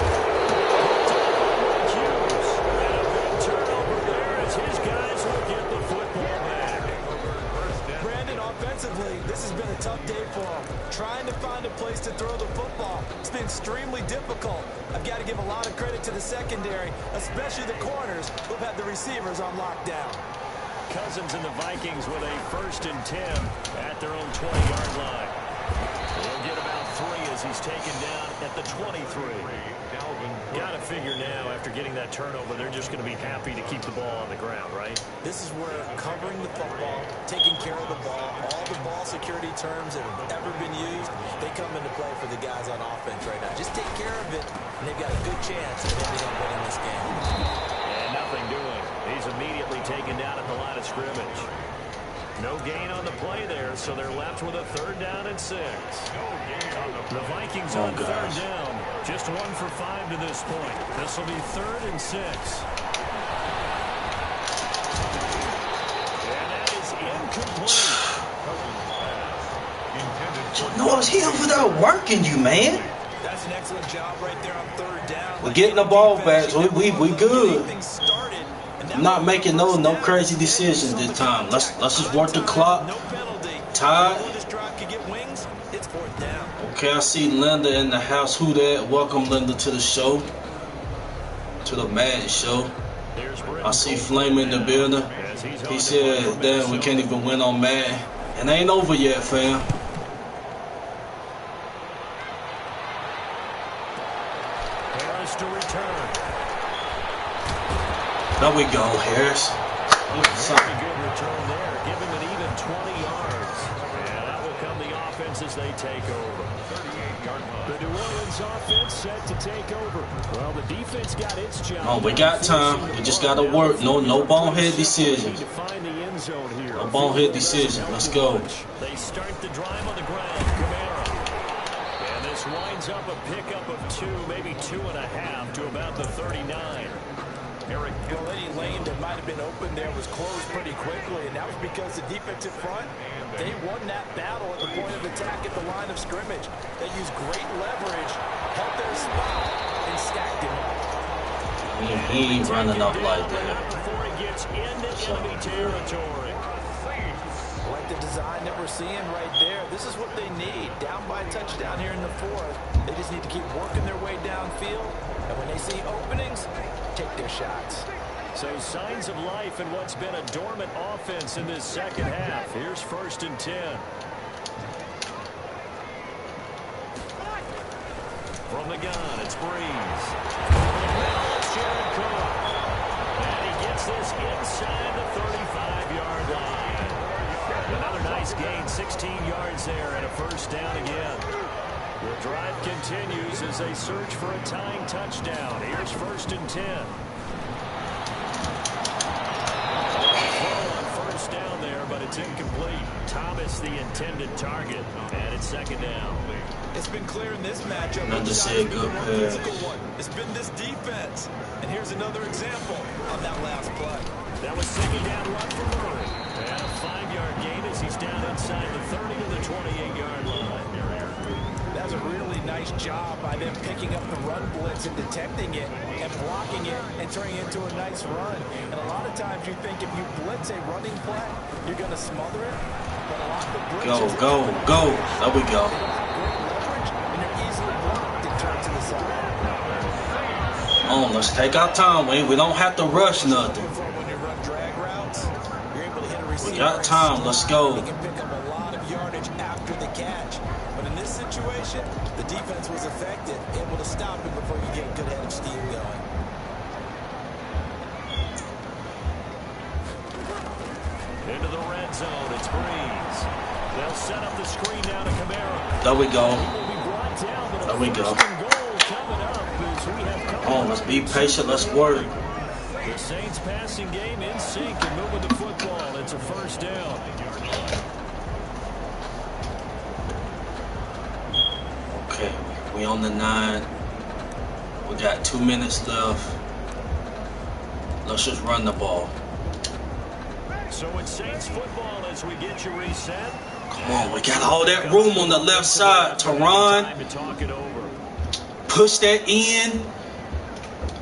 And a big turnover there as his guys will get the football back. Brandon, offensively, this has been a tough day for him. Trying to find a place to throw the football. It's been extremely difficult. I've got to give a lot of credit to the secondary, especially the corners who've had the receivers on lockdown. Cousins and the Vikings with a 1st and 10 at their own 20-yard line. He'll get about 3 as he's taken down at the 23. Got to figure now, after getting that turnover, they're just going to be happy to keep the ball on the ground, right? This is where covering the football, taking care of the ball, all the ball security terms that have ever been used, they come into play for the guys on offense right now. Just take care of it, and they've got a good chance of ending up winning this game. And nothing doing. He's immediately taken down at the line of scrimmage. No gain on the play there, so they're left with a 3rd down and 6. The Vikings on 3rd down. Just 1 for 5 to this point. This will be 3rd and 6. And that is incomplete. No, it's him for that working you, man. That's an excellent job right there on 3rd down. We're getting the ball back, so we good. I'm not making no crazy decisions this time. Let's just work the clock. Tied. Okay, I see Linda in the house. Who that? Welcome, Linda, to the show. To the Mad Show. I see Flame in the building. He said, damn, we can't even win on Mad. It ain't over yet, fam. Harris to return. There we go, Harris. Very good return there. Give him an even 20 yards. And that will come the offense as they take over. The New Orleans offense set to take over. Well, the defense got its job. Oh, we got time. We just got to work. No bonehead decisions. No bonehead decision. Let's go. They start the drive on the ground. Kamara. And this winds up a pickup of 2, maybe 2.5 to about the 39. Well, any lane that might have been open there was closed pretty quickly, and that was because the defensive front, they won that battle at the point of attack at the line of scrimmage. They used great leverage, held their spot, and stacked him up. He ain't running up like that. Before he gets into enemy territory. Like the design that we're seeing right there, this is what they need. Down by a touchdown here in the 4th. They just need to keep working their way downfield, and when they see openings, take their shots. So signs of life in what's been a dormant offense in this second half. Here's 1st and 10. From the gun, it's Breeze. It's Jared Cook. And he gets this inside the 35-yard line. Another nice gain, 16 yards there, and a 1st down again. The drive continues as they search for a tying touchdown. Here's 1st and 10. Throw on 1st down there, but but it's incomplete. Thomas, the intended target, and it's second down. It's been clear in this matchup. Another said good pass. It's been this defense. And here's another example of that last play. That was second down run for Murray. And a 5-yard gain as he's down inside the 30 to the 28-yard line. That's a really nice job by them picking up the run blitz and detecting it and blocking it and turning it into a nice run. And a lot of times you think if you blitz a running play, you're going to smother it. But a lot of the blitzes... Go. There we go. And they're easily blocked and turned to the side. Let's take our time. We don't have to rush nothing. When you run drag routes, you're able to hit a receiver. We got time. Let's go. You can pick up a lot of yardage after the catch. But in this situation, the defense was effective, able to stop him before you get a good head of steam going. Into the red zone, it's Breeze. They'll set up the screen down to Kamara. There we go. There we go. Let's be patient. Let's work. The Saints passing game in sync and moving the football. It's a first down. Okay, we on the 9. We got 2 minutes left. Let's just run the ball. So it's Saints football as we get you reset. Come on, we got all that room on the left side. Teron, push that in.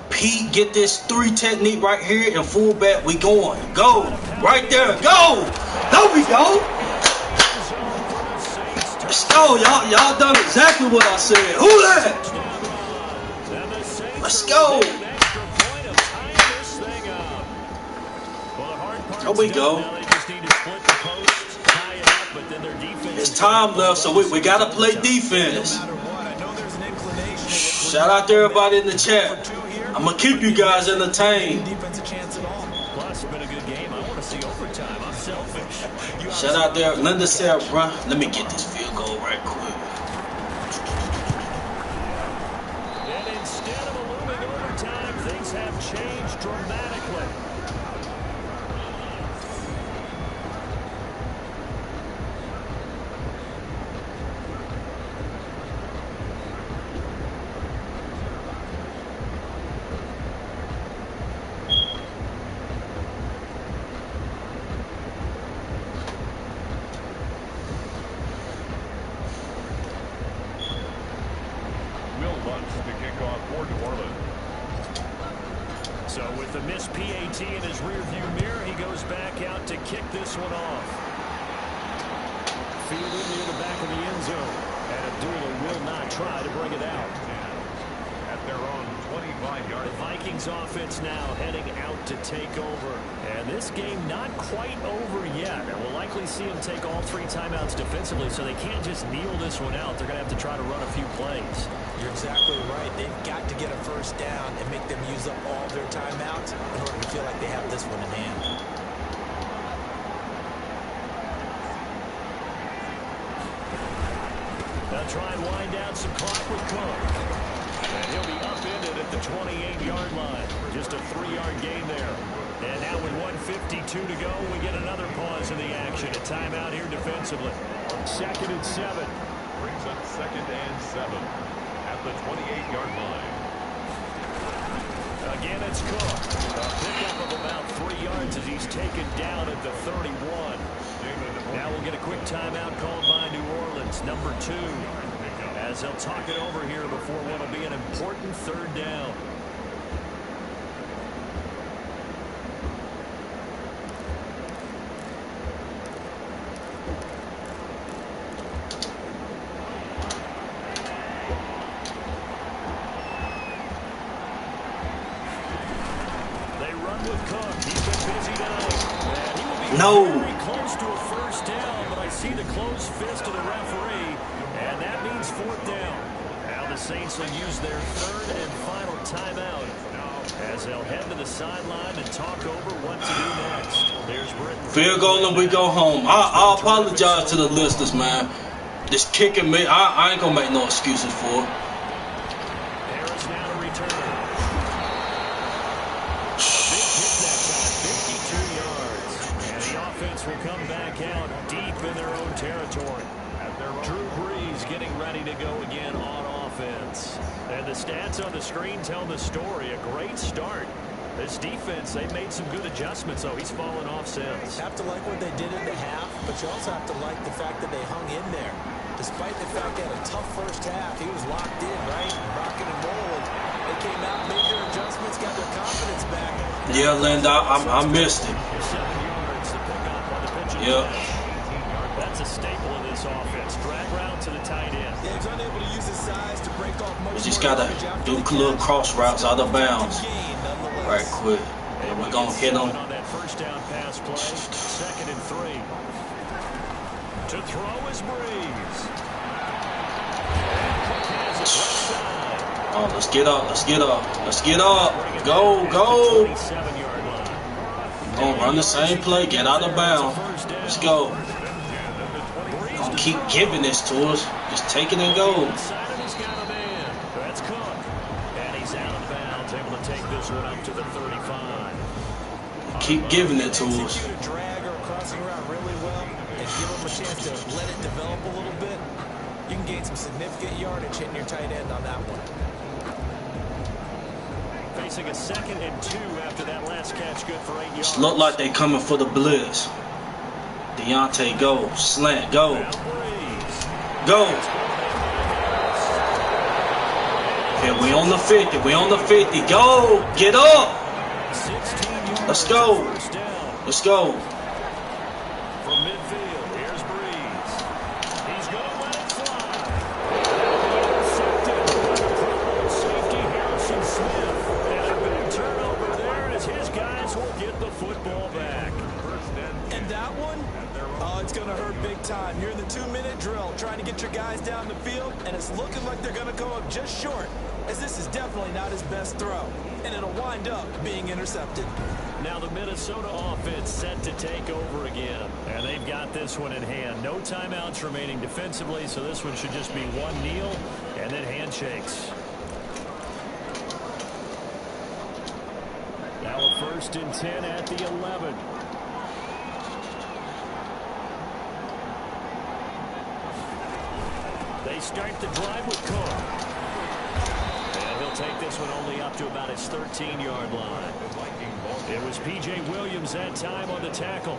Pete, get this 3 technique right here, and fullback, we going. Go. Right there. Go. There we go. Let's go. Y'all done exactly what I said. Who that? Let's go. There we go. It's time left, so we got to play defense. Shout out to everybody in the chat. I'm going to keep you guys entertained. Plus, been a good game. I want to see overtime. I'm selfish. Shout out there. Linda said, "Bruh, let me get this field goal right quick." And instead of a looming overtime, things have changed dramatically. So with the missed PAT in his rearview mirror, he goes back out to kick this one off. Fielded near the back of the end zone. And Abdullah will not try to bring it out. At their own 25-yard. The Vikings offense now heading out to take over. And this game not quite over yet. And we'll likely see them take all 3 timeouts defensively, so they can't just kneel this one out. They're going to have to try to run a few plays. You're exactly right. They've got to get a first down and make them use up all their timeouts in order to feel like they have this one in hand. They'll try and wind down some clock with Cook. And he'll be upended at the 28-yard line. Just a 3-yard gain there. And now with 1:52 to go, we get another pause in the action. A timeout here defensively. 2nd and 7. Brings up 2nd and 7 at the 28-yard line. Again, it's Cook. A pickup of about 3 yards as he's taken down at the 31. Now we'll get a quick timeout called by New Orleans, number 2. As they'll talk it over here before what will be an important 3rd down. No. Very close to a first down, but I see the closed fist of the referee, and that means 4th down. Now the Saints will use their 3rd and final timeout as they'll head to the sideline and talk over what to do next. There's Britain. Field goal and we go home. I apologize to the listeners, man. This kicking me, I ain't gonna make no excuses for it. Harris now to return. A big hit that time, 52 yards. And the offense will come back the stats on the screen tell the story. A great start. This defense, they made some good adjustments, though. He's fallen off since. You have to like what they did in the half, but you also have to like the fact that they hung in there. Despite the fact they had a tough first half, he was locked in, right? Rocking and rolling. They came out, made their adjustments, got their confidence back. Yeah, Linda, I missed it. 7 yards to pick up on the pitch. Yep. That's a staple of this offense. Drag route to the tight end. Yeah, he's unable to use his size to break off most. We just gotta do little cross routes out of bounds right quick. And we're gonna hit them. On that first down pass play, 2nd and 3. To throw is Breeze. Oh, let's get up, let's get up, let's get up. Go, go. Gonna run the same play, get out of bounds. Let's go. Gonna keep giving this to us. Just take it and go. That's Cook. And he's out of bounds, able to take this one up to the 35. Keep giving it to us. Drag or crossing around really well and give him a chance to let it develop a little bit. You can gain some significant yardage hitting your tight end on that one. Facing a 2nd and 2 after that last catch, good for 8 yards. Look like they coming for the blitz. Deontay, go. Slant, go. Go. Okay, we on the 50. We on the 50. Go. Get up. Let's go. Let's go. From midfield, here's Breeze. He's going to let it fly. Safety Harrison Smith. And a big turnover there as his guys will get the football back. And that one, oh, it's going to hurt big time. You're in the 2-minute drill trying to get your guys down the field, and it's looking like they're going to come up just short, as this is definitely not his best throw, and it'll wind up being intercepted. Now the Minnesota offense set to take over again, and they've got this one in hand. No timeouts remaining defensively, so this one should just be one kneel and then handshakes. Now a 1st and 10 at the 11. They start the drive with Cook. And he'll take this one only up to about his 13-yard line. It was P.J. Williams that time on the tackle.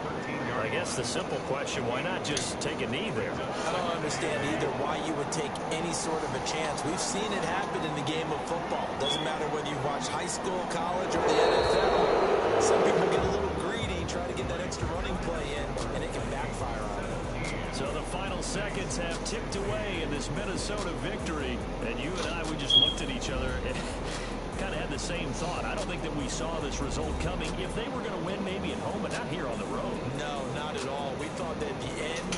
I guess the simple question, why not just take a knee there? I don't understand either why you would take any sort of a chance. We've seen it happen in the game of football. Doesn't matter whether you watch high school, college, or the NFL. Some people get a little greedy, try to get that extra running play in, and it can backfire on them. So the final seconds have ticked away in this Minnesota victory. And you and I, we just looked at each other and kind of had the same thought. I don't think that we saw this result coming. If they were going to win maybe at home, but not here on the road. No, not at all. We thought that at the end,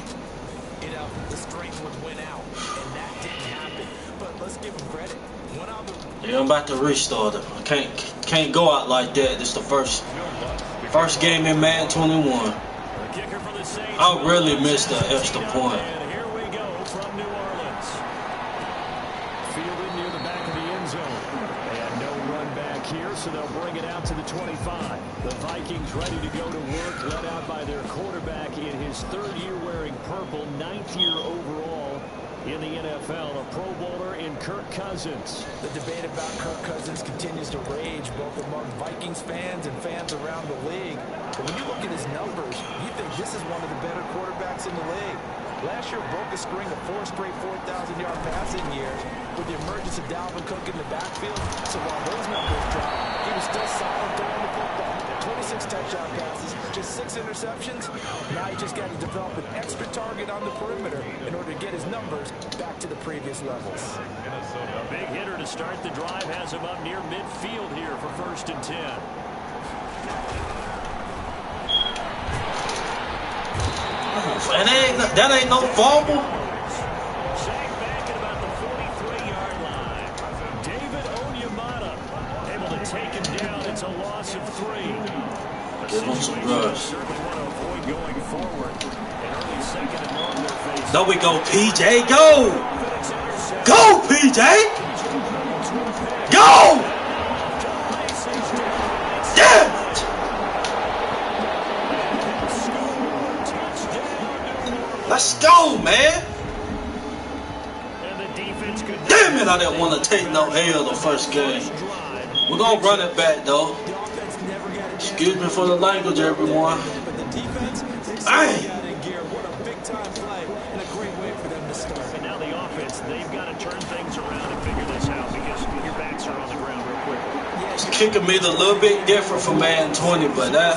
the strength would win out, and that didn't happen. But let's give them credit. Yeah, I'm about to restart it. I can't go out like that. This is the first game in Madden 21. I really missed the extra point. And here we go from New Orleans. Fielded near the back of the end zone. And no run back here, so they'll bring it out to the 25. The Vikings ready to go to work, led out by their quarterback in his 3rd year wearing purple, 9th year overall in the NFL, a Pro Bowler in Kirk Cousins. The debate about Kirk Cousins continues to rage both among Vikings fans and fans around the league. But when you look at his numbers, you think this is one of the better quarterbacks in the league. Last year broke a string of 4 straight 4,000-yard passing years with the emergence of Dalvin Cook in the backfield. So while those numbers dropped, he was still solid throwing the football. 26 touchdown passes, just 6 interceptions. Now he just got to develop an extra target on the perimeter in order to get his numbers back to the previous levels. A big hitter to start the drive has him up near midfield here for 1st and 10. That ain't no fumble. Sacked back at about the 43-yard line. David Onyemata able to take him down. It's a loss of 3. Give him some rush. Certainly want to avoid going forward. An early 2nd and long they're facing. There we go, PJ. Go! Go, PJ! Go! Damn it! Let's go, man! And the defense could Damn it, I didn't want to take no L the first game. We're going to run it back, though. Excuse me for the language, everyone. Hey! And now the offense, they've got to turn things around and figure this out because your backs are on the ground real quick. It's kicking me a little bit different from Madden 20, but that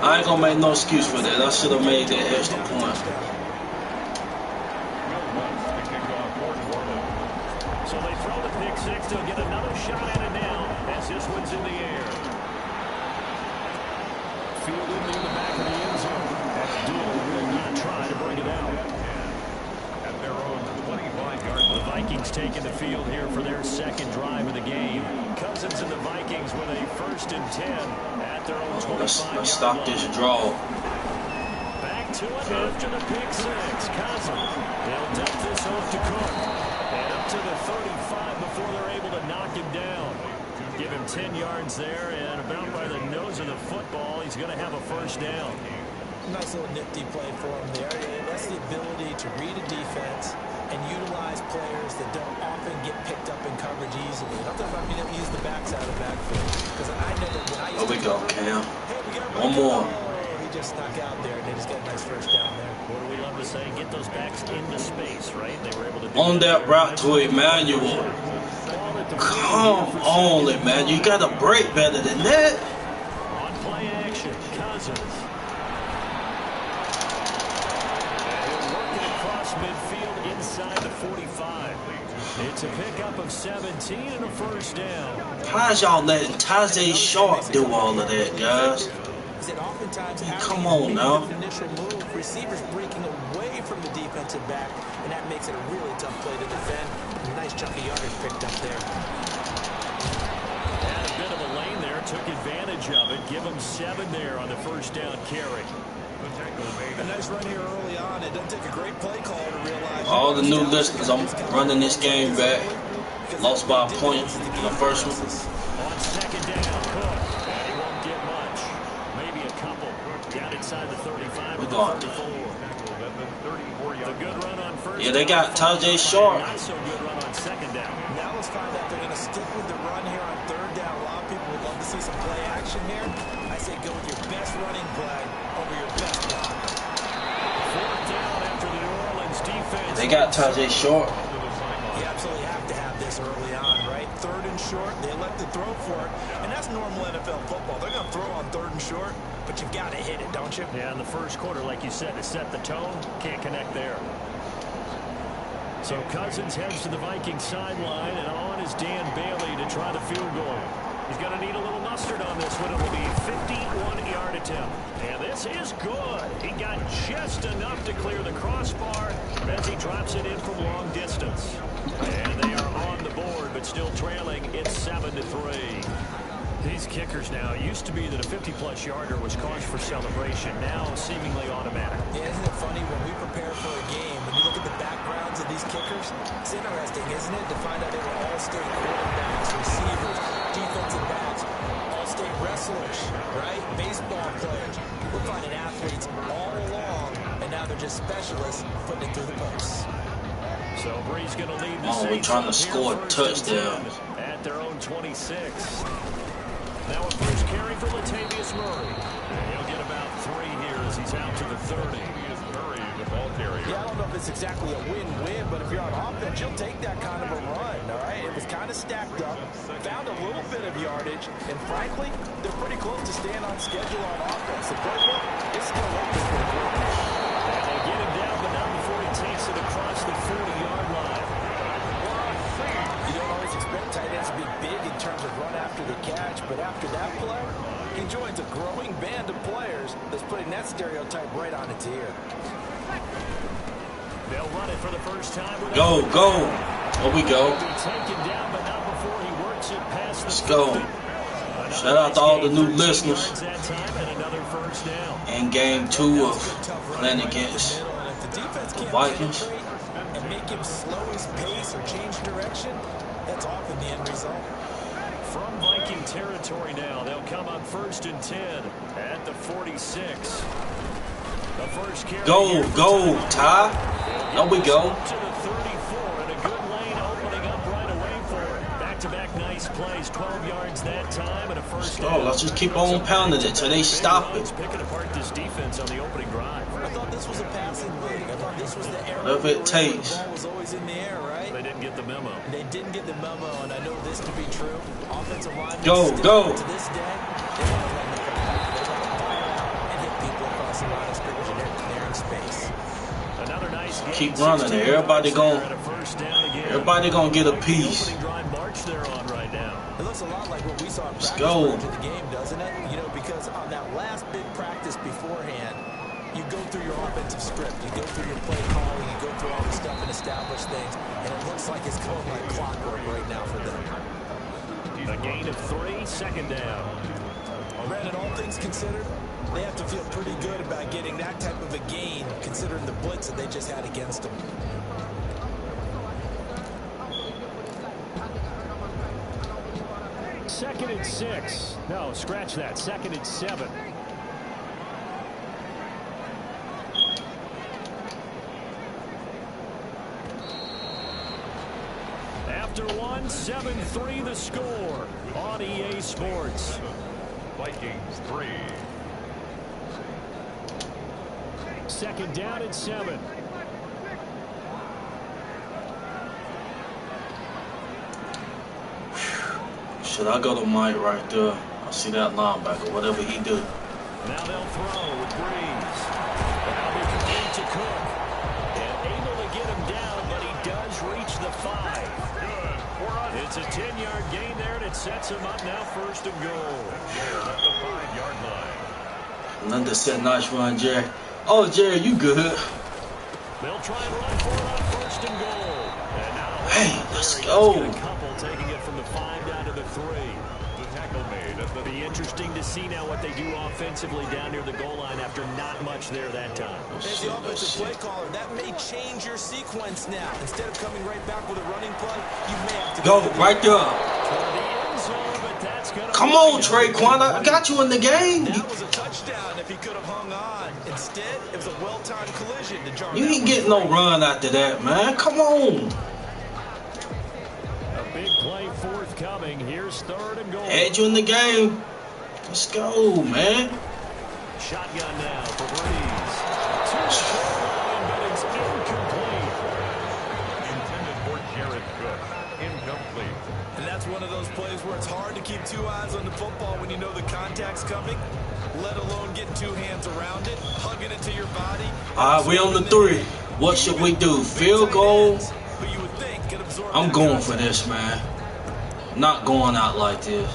I ain't gonna make no excuse for that. I should have made that extra point. So they throw the pick six. They'll get another shot at it now as this one's in the air. Fielded near the back of the end zone. Abdul will not try to bring it out. At their own 25-yard line. The Vikings taking the field here for their second drive of the game. Cousins and the Vikings with a 1st and 10 at their own 25-yard Let's stop this draw. Back to it after the pick six. Cousins. They'll dump this off to Cook. And up to the 35 before they're able to knock him down. Give him 10 yards there, and about by the nose of the football, he's going to have a 1st down. Nice little nifty play for him there. That's the ability to read a defense and utilize players that don't often get picked up in coverage easily. I'm talking about being able to use the backs out of the backfield. Because I know that when I used There we go, Cam. hey, One more. He just snuck out there, and they just got a nice 1st down there. What do we love to say? Get those backs into space, right? They were able to do On that route to Emmanuel. Come on, man. You got to break better than that. On play action, Cousins. And working across midfield inside the 45. It's a pickup of 17 and a 1st down. How's y'all letting Tajay Short do all of that, guys? Come on now. Initial move, receivers breaking away from the defensive back, and that makes it a really tough play to defend. Nice chunk of yardage picked up there. Had a bit of a lane there, took advantage of it. Give him 7 there on the 1st down carry. A nice run here early on. It doesn't take a great play call to realize. All the new listeners, I'm running this game back. Lost by a point in the first one. On 2nd down, Cook. And he won't get much. Maybe a couple. Down inside the 35 We're or going. the 34. The good run on 1st Yeah, they got Tajay Short. Not so good run on 2nd down. Now let's find out they're going to stick with the run here on 3rd down. A lot of people would love to see some play action here. I say go with your best running play over your best block. 4th down after the New Orleans defense. They got Tajay Short. You absolutely have to have this early on, right? 3rd and short, they elected throw for it, and that's normal NFL football. They're going to throw on 3rd and short, but you've got to hit it, don't you? Yeah, in the first quarter, like you said, to set the tone, can't connect there. So Cousins heads to the Vikings sideline, and on is Dan Bailey to try the field goal. He's going to need a little mustard on this one. It will be a 51-yard attempt. And this is good. He got just enough to clear the crossbar as he drops it in from long distance. And they are on the board, but still trailing. It's 7-3. These kickers now, it used to be that a 50-plus yarder was cause for celebration. Now seemingly automatic. Yeah, isn't it funny when we prepare for a game, when you look at the backgrounds of these kickers, it's interesting, isn't it, to find out they were all-state quarterbacks, receivers, defensive backs, all-state wrestlers, right? Baseball players. We're finding athletes all along, and now they're just specialists putting it through the posts. So Bree's going to lead the Oh, we're trying to score a touchdown. at their own 26. Now a first carry for Latavius Murray. And he'll get about 3 here as he's out to the 30. Murray, the ball carrier. Yeah, I don't know if it's exactly a win-win, but if you're on offense, you'll take that kind of a run, all right? It was kind of stacked up, found a little bit of yardage, and frankly, they're pretty close to staying on schedule on offense. The playbook is still open for the quarterback. And they get him down, but not before he takes it across the 40-yard line. You don't always expect tight ends to be big in terms of run after the catch, but after that play, he joins a growing band of players that's putting that stereotype right on its ear. They'll run it for the first time. Go, go. There we go. He'll be taken down, but not before he works it past the Let's go. 50. Shout out to all the new listeners. That time and another first down. In game 2 of playing against the Vikings. And make him slow his pace or change direction, that's often the end result. From Viking territory now, they'll come up 1st and 10 at the 46. The first carry Go, Ty. There we go. to the 34, and a good lane opening up right Nice plays, 12 yards that time and a first down. Oh, let's just keep on pounding it till they stop it. Picking apart this defense on the opening drive. I thought this was a passing league. I thought this was the era whatever it takes. The ball was always in the air, right? They didn't get the memo. They didn't get the memo, and I know this to be true. Offensive line Go. to this day, they want to run the football. They want to fire out and hit people across the line of scrimmage, and they're clearing space. Another nice game. Keep running it. Everybody gonna get a piece. Opening drive march they're on right now. It looks a lot like what we saw in practice go. prior to the game, doesn't it? You know, because on that last big practice beforehand, you go through your offensive script, you go through your play calling, you go through all the stuff and establish things, and it looks like it's going like clockwork right now for them. A gain of 3, second down. Granted, all things considered, they have to feel pretty good about getting that type of a gain, considering the blitz that they just had against them. Second and 6. No, scratch that. Second and 7. After one, 7-3 the score on EA Sports. Vikings 3. Second down and 7. Should I go to Mike right there? I see that linebacker, whatever he do. Now they'll throw with Breeze. That'll be complete to Cook. And able to get him down, but he does reach the 5. Good for us. It's a 10-yard gain there, and it sets him up now first and goal. They're at the 5-yard line. Another set nice run, Jerry. Oh, Jerry, you good. They'll try and run for it on first and goal. And now Hey, let's Terry go. gets a couple, taking it from the 5 down to the 3. The tackle made at the Be interesting to see now what they do offensively down near the goal line after not much there that time. As the offensive play caller, that may change your sequence now. Instead of coming right back with a running play, you may have to Go right there. Toward the end zone, but that's gonna Come on, Traquan. I got you in the game. That was a touchdown if he could have hung on. Instead, it was a well-timed collision to jar. You ain't getting no run after that, man. Come on. A big play forthcoming. Here's third and goal. Had you in the game. Let's go, man. Shotgun now for Breeze. To the goal line, but it's incomplete. intended for Jared Cook. Incomplete. And that's one of those plays where it's hard to keep 2 eyes on the football when you know the contact's coming, let alone getting 2 hands around it, hugging it to your body. All right, we on the 3. What should we do? Field goal? But you would think could absorb I'm that going for contact. this, man. Not going out like this.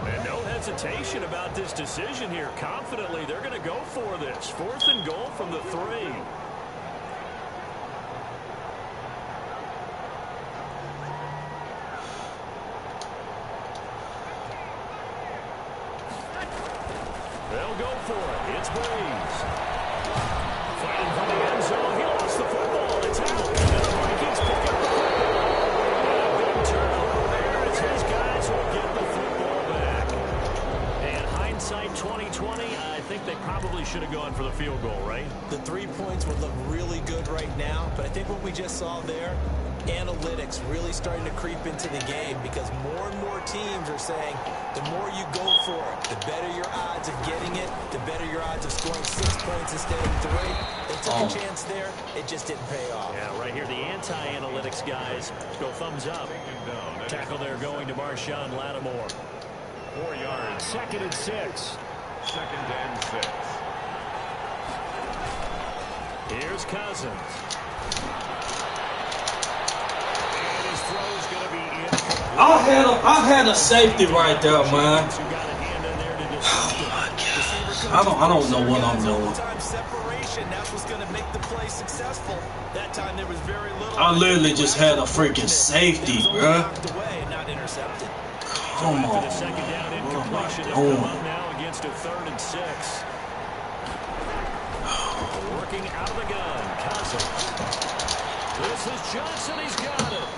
And no hesitation about this decision here. Confidently, they're going to go for this. Fourth and goal from the 3. They'll go for it. It's Breeze. Fighting for the end zone. He lost the football. It's out. And the Vikings pick up the football. And a big turnover there as his guys will get the football back. And hindsight 2020, I think they probably should have gone for the field goal, right? The 3 points would look really good right now, but I think what we just saw there, analytics really starting to creep into the game because more and more teams are saying the more you go for it, the better your odds of getting it, the better your odds of scoring 6 points instead of 3. They took a chance there. It just didn't pay off. Yeah, right here, the anti-analytics guys go thumbs up. Tackle there going to Marshawn Lattimore. 4 yards. Second and 6. Second and 6. Here's Cousins. And his throw's going to be incomplete. I had a safety right there, man. Who got a hand in there to disrupt it. I don't know what I'm doing. Time separation, that's what's going to make the play successful. That time there was very little. I literally just had a freaking safety, bruh. Knocked away and not intercepted. Come For on, the second down man. What am I incompletion, they'll come doing? up now against a 3rd and 6. Working out of the gun, Cousins. This is Johnson, he's got it.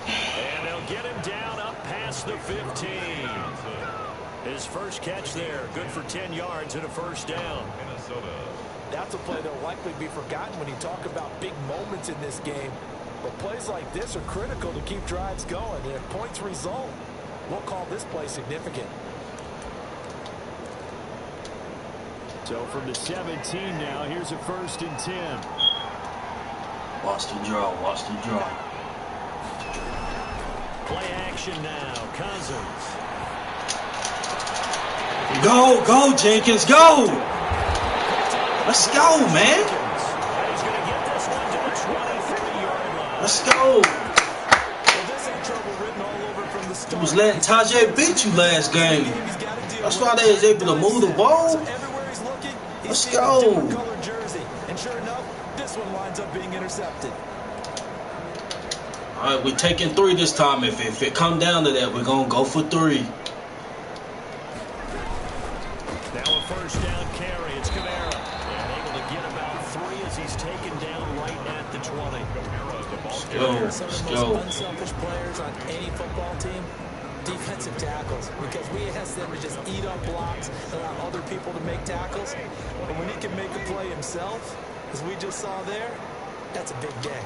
And they'll get him down up past the 15. His first catch there, good for 10 yards and a first down. Minnesota. That's a play that will likely be forgotten when you talk about big moments in this game. But plays like this are critical to keep drives going. And if points result, we'll call this play significant. So from the 17 now, here's a 1st and 10. Watch the draw. Watch the draw. Play action now. Cousins. Go, go, Jenkins, go! Let's go, man. He's going to get this one to the 23-yard line. Let's go. Well, this ain't trouble written all over from the He start. was letting Tajay beat you last game. That's why they was able to move the ball. So everywhere he's looking, he's Let's seeing go. a different colored jersey. And sure enough, this one winds up being intercepted. All right, we're taking 3 this time. If it come down to that, we're going to go for 3. Now a 1st down carry. It's Kamara. And able to get about 3 as he's taken down right at the 20. Let's go. Some Let's of the go. most unselfish players on any football team, defensive tackles, because we ask them to just eat up blocks and allow other people to make tackles. But when he can make a play himself, as we just saw there, that's a big day.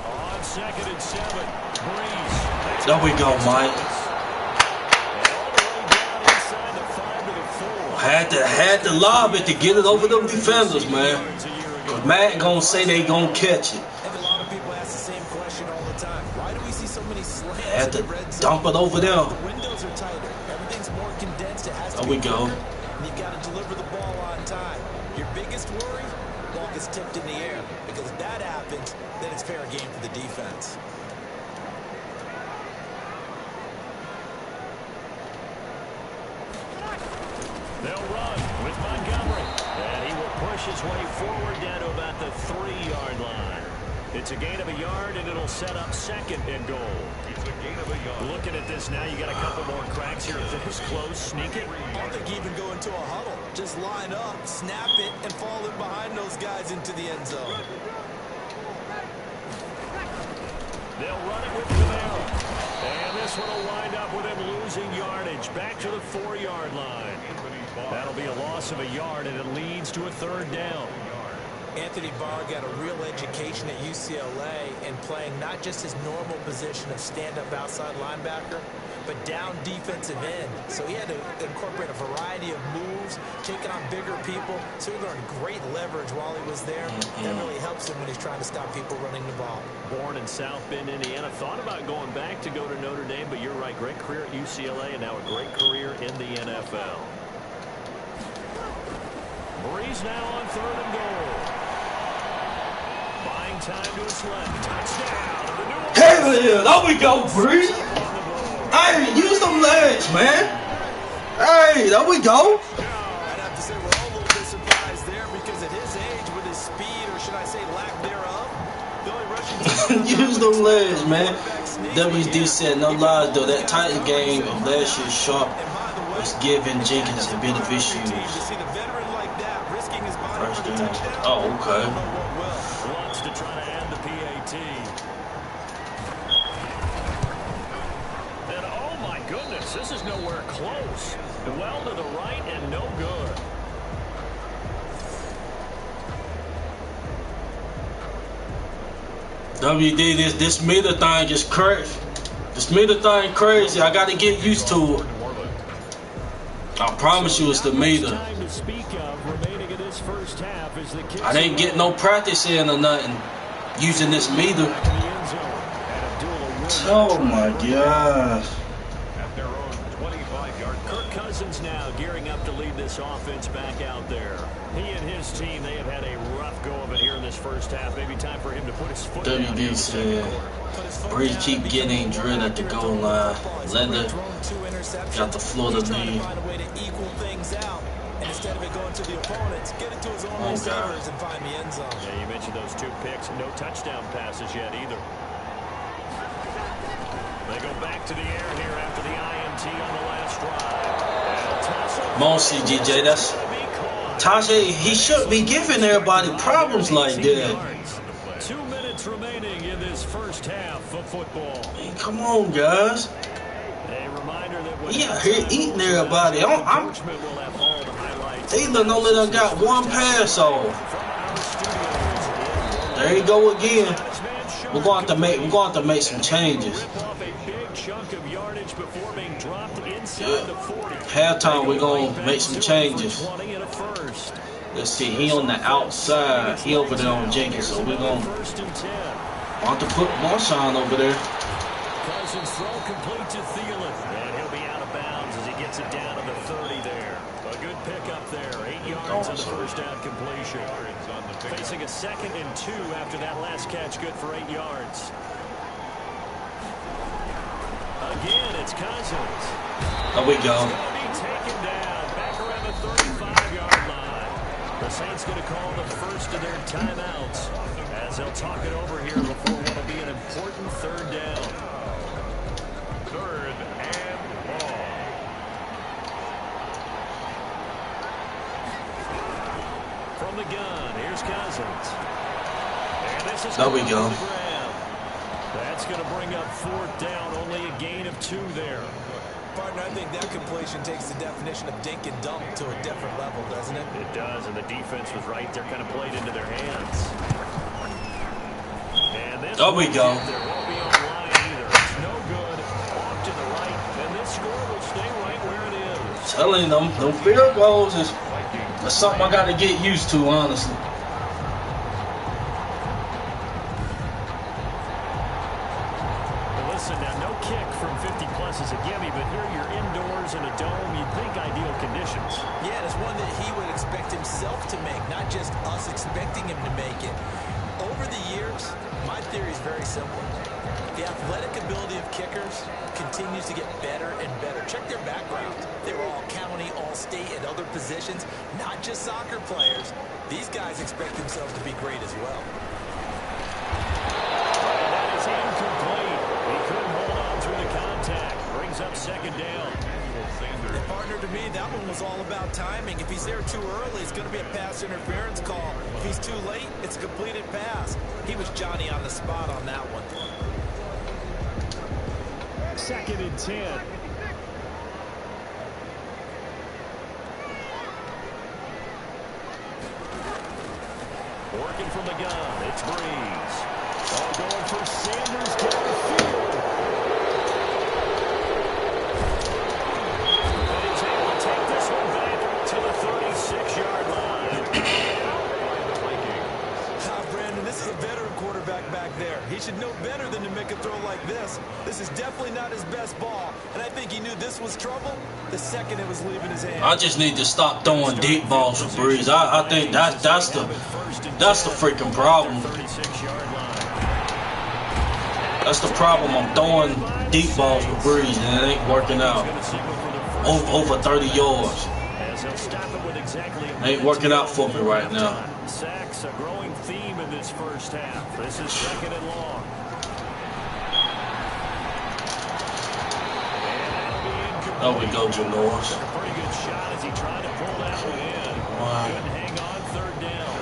On 2nd and 7. Breeze. There we go, Mike. All the way down inside the 5 to the 4. Had to lob it to get it over them defenders, man. Cause Matt gonna say they gonna catch it. I think a lot of people ask the same question all the time. Why do we see so many slants Had to in the red zone? dump it over there. The windows are tighter. Everything's more condensed. It has to There be we go. quicker, and you've got to deliver the ball on time. Your biggest worry? Ball gets tipped in the air. Because if that happens, then it's fair game for the defense. They'll run with Montgomery. And he will push his way forward down to about the 3-yard line. It's a gain of a yard, and it'll set up 2nd and goal. It's a gain of a yard. Looking at this now, you got a couple more cracks here. If it was close, sneak it. I don't think you even go into a huddle. Just line up, snap it, and fall in behind those guys into the end zone. They'll run it with Kamara. And this one will wind up with him losing yardage. Back to the 4-yard line. That'll be a loss of a yard, and it leads to a 3rd down. Anthony Barr got a real education at UCLA in playing not just his normal position of stand-up outside linebacker, but down defensive end. So he had to incorporate a variety of moves, taking on bigger people. So he learned great leverage while he was there. That really helps him when he's trying to stop people running the ball. Born in South Bend, Indiana. Thought about going back to go to Notre Dame, but you're right. Great career at UCLA and now a great career in the NFL. Breeze now on 3rd and goal. Buying time to his left. Touchdown. Hell yeah, there we go, Breeze. Hey, use them legs, man. Hey, there we go. I'd have to say we're all a little bit surprised there because at his age, with his speed, or should I say lack thereof, the only rushing Use them legs, man. WD said, no lies, though. That Titan game of last year's sharp was giving Jenkins a bit of issues. First down. Oh, okay. Wants to try to add the PAT. And oh my goodness, this is nowhere close. Well to the right and no good. WD, this meter thing is crazy. This meter thing crazy. I got to get used to it. I promise you it's the meter. I didn't get no practice in or nothing using this meter. Oh my gosh. At their own 25-yard line. Kirk Cousins now gearing up to lead this offense back out there. He and his team, they have had a rough go of it here in this first half. Maybe time for him to put his foot down. WD said, Breeze keep getting drilled at the goal line. Linda got the Florida lead. And instead of it going to the opponents, get it to his own receivers and find the end zone. Yeah, you mentioned those 2 picks. No touchdown passes yet either. They go back to the air here after the INT on the last drive. Come on, CGJ. That's Tajay. He shouldn't be giving everybody problems like that. 2 minutes remaining in this first half of football. Hey, come on, guys. A reminder that He out here eating everybody. Thielen only done got one pass off. There you go again. We're going to make some changes. Yeah. Halftime we're gonna make some changes. Let's see, he on the outside. He over there on Jenkins, so we're gonna want to put Marshawn over there. Cousins throw complete to Thielen, and he'll be out of bounds as he gets it down to the 30 there. A good pickup there, 8 yards on the first down completion. Facing a 2nd and 2 after that last catch, good for 8 yards. Again, it's Cousins. There we go. He's going to be taken down back around the 35-yard line. The Saints going to call the first of their timeouts as they'll talk it over here before what will be an important 3rd down. 3rd and long. From the gun, here's Cousins. And this is there we go. That's going to bring up 4th down, only a gain of 2 there. Partner, I think that completion takes the definition of dink and dunk to a different level, doesn't it? It does, and the defense was right there, kind of played into their hands. And this there we go. There won't be on the line either. It's no good. Off to the right, and this score will stay right where it is. Telling them, no field goals is something I got to get used to, honestly. Listen, now no kick from 50-plus is a gimme, but here you're indoors in a dome. You'd think ideal conditions. Yeah, and it's one that he would expect himself to make, not just us expecting him to make it. Over the years, my theory is very simple. The athletic ability of kickers continues to get better and better. Check their background. They were all county, all state, and other positions, not just soccer players. These guys expect themselves to be great as well. That is incomplete. He couldn't hold on through the contact. Brings up 2nd down. And partner, to me, that one was all about timing. If he's there too early, it's going to be a pass interference call. If he's too late, it's a completed pass. He was Johnny on the spot on that one. 2nd and 10. Working from the gun, it's Breeze. Oh, going for Sanders downfield. And he's able to take this one back to the 36-yard line. Brandon, this is a veteran quarterback back there. He should know better than to make a throw like this. This is definitely not his best ball, and I think he knew this was trouble the second it was leaving his hand. I just need to stop throwing deep balls for Breeze. I think that's the freaking problem. That's the problem. I'm throwing deep balls for Breeze and it ain't working out. Over 30 yards. Ain't working out for me right now. Sacks a growing theme in this first half. This is 2nd and long. There we go, Janoris. A pretty good shot as he tried to pull that one in. Couldn't hang on 3rd down.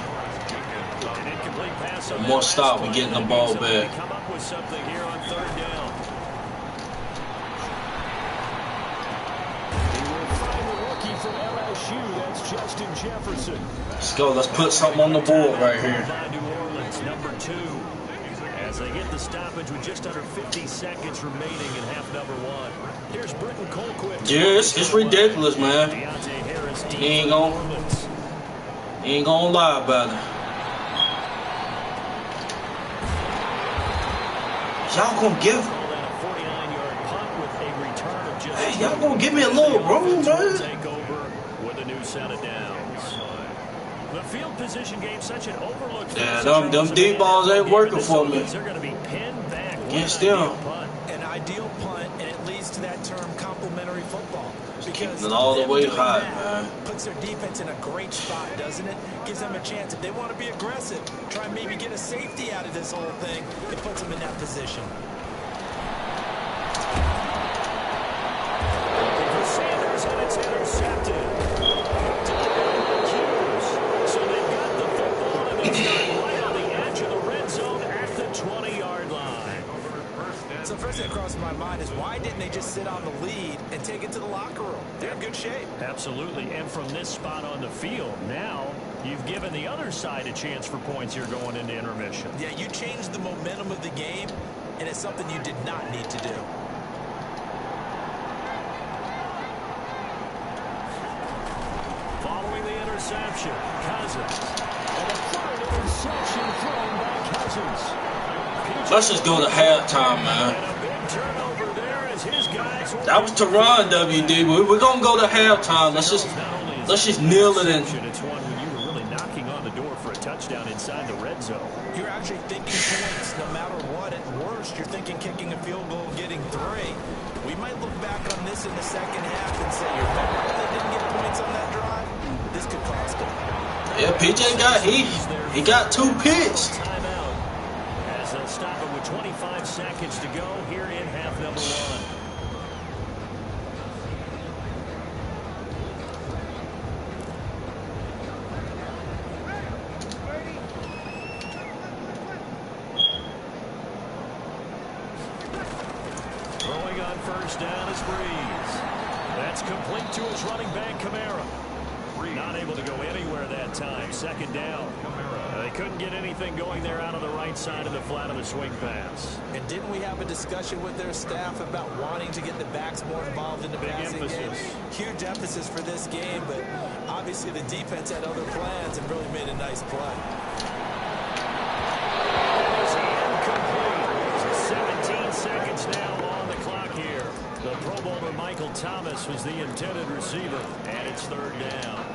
An incomplete pass on More stop, we're getting the ball back. Come up with something here on 3rd down. He will find the rookie from LSU. That's Justin Jefferson. Let's go. Let's put something on the board right here. New Orleans, number 2. As they get the stoppage with just under 50 seconds remaining in half number 1. Here's Britton Colquitt. Yeah, it's ridiculous, man. He ain't gonna lie about it. Y'all gonna give? Hey, y'all gonna give me a little room, man? Take over with a new set of downs. The field position game such an overlooked. Yeah, them deep balls ain't working for me. They're going to be pinned back against them. An ideal punt, and it leads to that term complementary football. Keeping it all the way high, man. Puts their defense in a great spot, doesn't it? Gives them a chance if they want to be aggressive. Try and maybe get a safety out of this whole thing. It puts them in that position. Sanders, and it's intercepted. So they've got the football, and they start right on the edge of the red zone at the 20-yard line. It's a first thing that crosses my mind is why didn't they just sit on the lead and take it to the locker room? They're in good shape. Absolutely. And from this spot on the field, now you've given the other side a chance for points here going into intermission. Yeah, you changed the momentum of the game, and it's something you did not need to do. Following the interception, Cousins. And a third interception thrown by Cousins. Let's just go to halftime, man. And a big turnover there as his guys. That was to run, WD. We're gonna go to halftime. Let's just kneel it in. It's one when you were really knocking on the door for a touchdown inside the red zone. You're actually thinking points no matter what. At worst, you're thinking kicking a field goal and getting 3. We might look back on this in the second half and say, you're better that they didn't get points on that drive. This could cost them. Yeah, PJ he got 2 picks. Timeout as they'll stop it with 25 seconds to go here in half number 1. Throwing on first down is Breeze. That's complete to his running back, Kamara. Not able to go anywhere that time. Second down. They couldn't get anything going there out of the right side of the flat of the swing pass. And didn't we have a discussion with their staff about wanting to get the backs more involved in the passing game? Huge emphasis for this game, but obviously the defense had other plans and really made a nice play. 17 seconds now on the clock here. The Pro Bowler Michael Thomas was the intended receiver, and it's third down.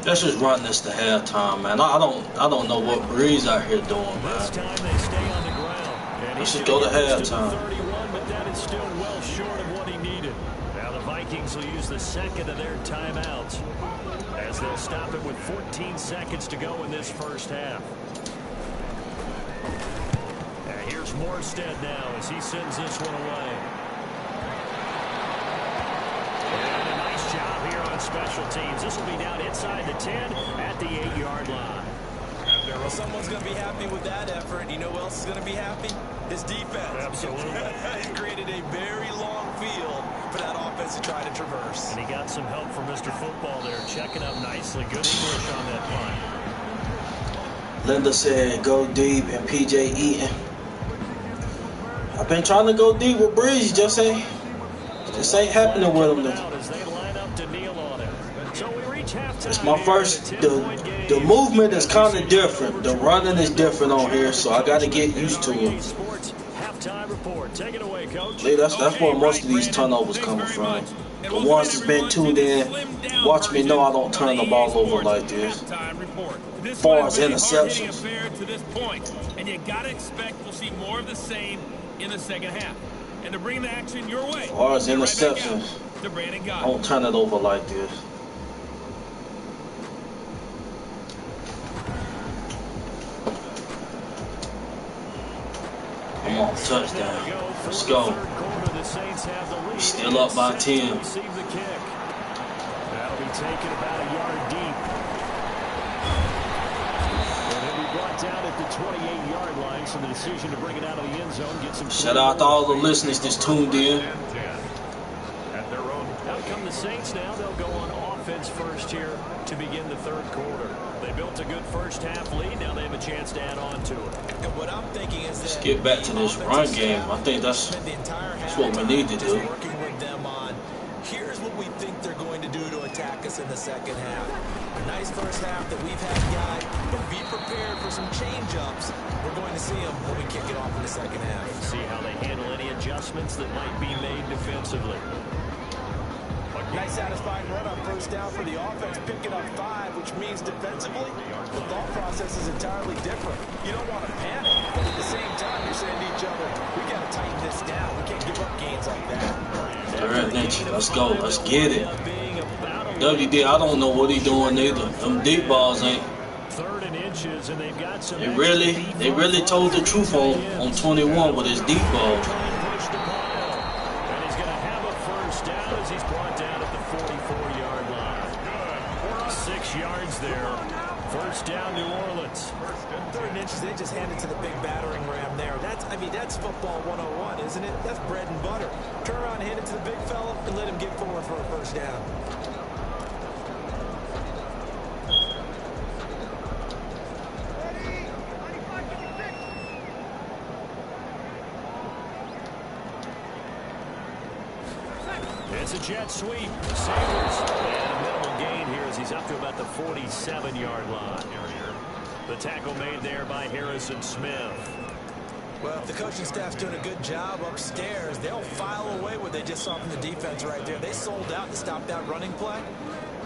Let's just run this to halftime, man. I don't know what Breeze out here doing, This man. time they stay on the ground. And Let's he just go to gets halftime. the 31, but that is still well short of what he needed. Now the Vikings will use the second of their timeouts as they'll stop it with 14 seconds to go in this first half. And here's Morstead now as he sends this one away. And a nice job here on special teams. This will be down inside the 10 at the 8-yard line. Well, someone's going to be happy with that effort. You know who else is going to be happy? His defense. Absolutely. He created a very long field for that offense to try to traverse. And he got some help from Mr. Football there, checking up nicely. Good English on that punt. Linda said go deep and PJ eating. I've been trying to go deep with Breeze, just ain't happening with him. It's my first. The movement is kind of different. The running is different on here, so I got to get used to it. That's where most of these turnovers coming from. The ones that's been tuned in, watch me know I don't turn the ball over like this. As far as interceptions. And you got to expect we'll see more of the same in the second half. And to bring the action your way. As far as interceptions, I don't turn it over like this. I'm on touchdown. Let's go. Still up by 10. That'll be taken about a yard deep. And he'll be brought down at the 28-yard line, so the decision to bring it out of the end zone gets him. Shout out to all the listeners that's tuned in. Out come the Saints now. They'll go on offense first here to begin the third quarter. They built a good first half lead. Now they have a chance to add on to it. And what I'm thinking is Let's get back to this run game. I think that's what we need to do. Working with them on, here's what we think they're going to do to attack us in the second half. A nice first half that we've had, guy, but be prepared for some change-ups. We're going to see them when we kick it off in the second half. See how they handle any adjustments that might be made defensively. Nice satisfying run on first down for the offense, picking up 5, which means defensively, the thought process is entirely different. You don't want to panic, but at the same time, you're saying to each other, we got to tighten this down. We can't give up gains like that. All right, Lynch, let's go. Let's get it. WD, I don't know what he's doing either. Them deep balls ain't. Third and inches, and they've got some. They really told the truth on 21 with his deep ball. And he's going to have a first down as he's brought down at the 44-yard line. 6 yards there. First down, New Orleans. 3rd and inches, they just handed to the big battering ram there. That's football 101, isn't it? That's bread and butter. Turn around, hand it to the big fella, and let him get forward for a first down. It's a jet sweep. Sabres. And a minimal gain here as he's up to about the 47-yard line. The tackle made there by Harrison Smith. Well, if the coaching staff's doing a good job upstairs, they'll file away what they just saw from the defense right there. They sold out to stop that running play.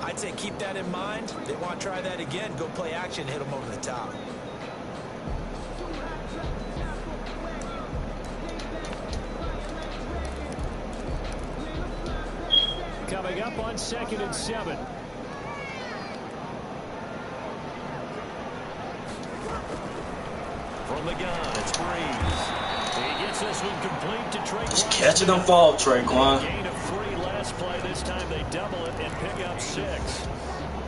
I'd say keep that in mind. They want to try that again. Go play action, hit them over the top. Coming up on 2nd and 7. From the gun, it's Breeze. He gets this one complete to Traquan. Just catching them fall, Traquan. Gain of 3 last play. This time they double it and pick up 6.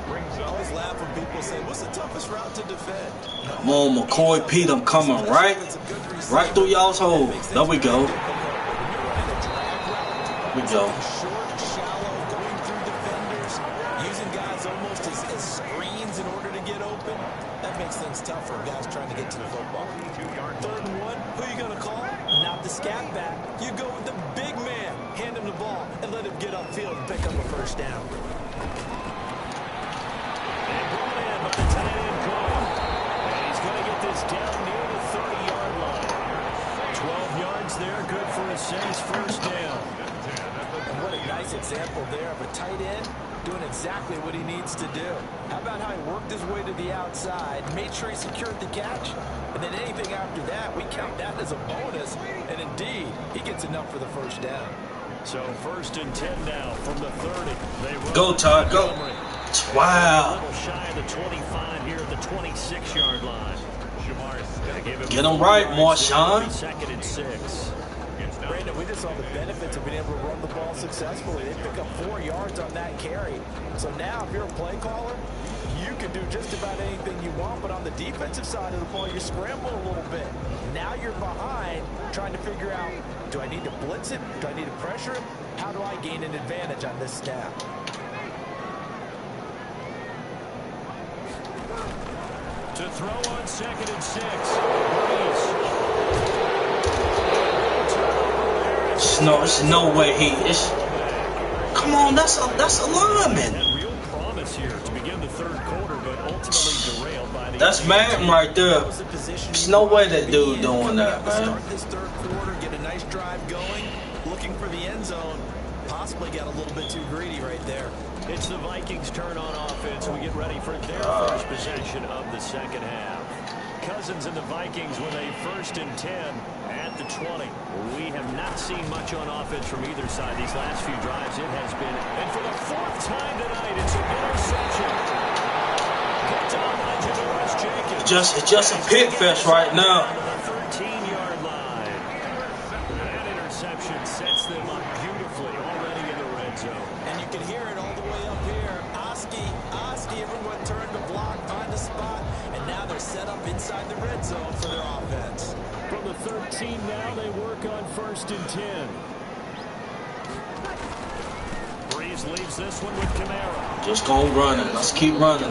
I always laugh when people say, what's the toughest route to defend? Come on, McCoy Pete, I'm coming right through y'all's hole. There we go. We go. Short, shallow, going through defenders, using guys almost as screens in order to get open. That makes things tough for guys trying to get to the football. 3rd and 1, who are you going to call? Not the scat back. You go with the big man. Hand him the ball and let him get upfield and pick up a first down. And brought in by the tight end Cook. And he's going to get this down near the 30-yard line. 12 yards there, good for a safe first down. And what a nice example there of a tight end doing exactly what he needs to do. How about how he worked his way to the outside, made sure he secured the catch, and then anything after that, we count that as a bonus, and indeed, he gets enough for the first down. So 1st and 10 now from the 30. Go, Todd, go. Wow. A little shy of the 25 here at the 26-yard line. Get him right, Marshawn. 2nd and 6. Brandon, we just saw the benefits of being able to run the ball successfully. They pick up 4 yards on that carry. So now, if you're a play caller, you can do just about anything you want. But on the defensive side of the ball, you're scrambling a little bit. Now you're behind, trying to figure out, do I need to blitz it? Do I need to pressure him? How do I gain an advantage on this snap? To throw on 2nd and 6. There's no way he is. Come on, that's a lineman. Real promise here to begin the 3rd quarter, but ultimately derailed by the. That's Madden right there. There's no way that dude doing that, man. Start this 3rd quarter, get a nice drive going, looking for the end zone. Possibly got a little bit too greedy right there. It's the Vikings' turn on offense. We get ready for their first possession of the 2nd half. Cousins and the Vikings with a 1st and 10 at the 20. We have not seen much on offense from either side these last few drives. It has been, and for the 4th time tonight, it's an interception. Picked on by Janoris Jenkins. It's just a pit fest right now. On the 13-yard line. That interception sets them up beautifully already in the red zone. And you can hear it all the way up here. Oski, everyone turned to block, find a spot, and now they're set up inside the red zone for their offense. From the 13 now, they work on 1st and 10. Breeze leaves this one with Kamara. Just go running. Let's keep running.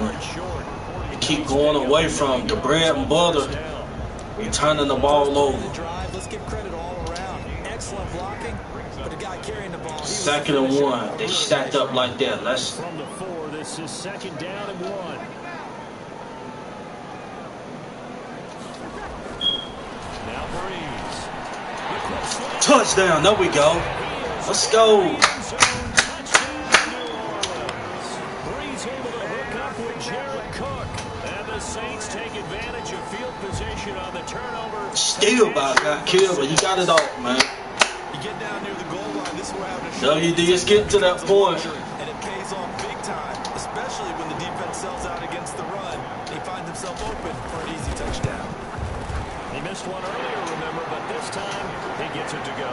Keep going away from the bread and butter. Returning the ball over. Let's give credit all around. Excellent blocking, but the guy carrying the ball. 2nd and 1. They stacked up like that. Let's. From the 4, this is 2nd down and 1. Now Breeze. Touchdown. There we go. Let's go. Breeze able to hook up with Jared Cook. And the Saints take advantage of field position on the turnover. Still about got killed, but you got it off, man. You get down near the goal line, this is where having a shot. WD is getting to that point. And it pays off big time, especially when the defense sells out against the run. He finds himself open for an easy touchdown. He missed one earlier, remember, but this time he gets it to go.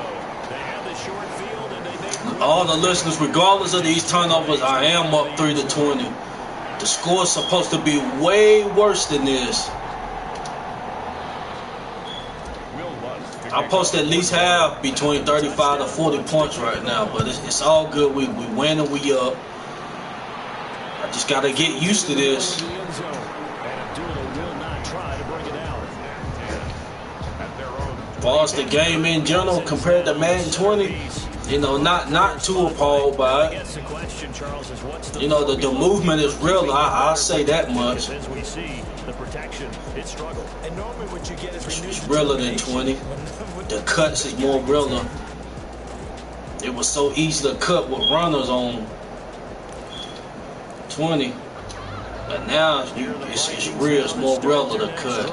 They have the short field, and they make All the listeners, regardless of these turnovers, I am up 3-20. The score is supposed to be way worse than this. I post at least half between 35 to 40 points right now, but it's all good. We win and we up. I just got to get used to this. As far as the game in general compared to Madden 20, you know, not too appalled by it. You know, the movement is real. I'll say that much. It's realer than 20. The cuts is more realer. It was so easy to cut with runners on 20, but now it's real. It's more realer to cut.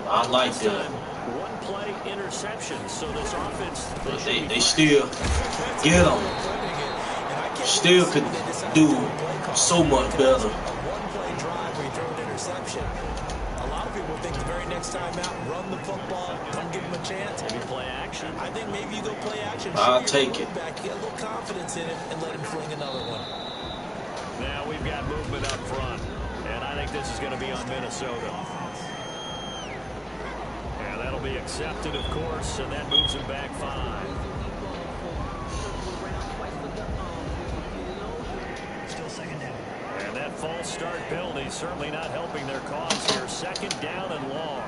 I like that. But they still get them. Still could do so much better. Time out, run the football, don't give him a chance. Maybe play action. I think maybe you go play action. I'll take it. Back, get a little confidence in it, and let him fling another one. Now we've got movement up front, and I think this is going to be on Minnesota. And that'll be accepted, of course, and that moves him back 5. Still second down. And that false start penalty certainly not helping their cause here. Second down and long.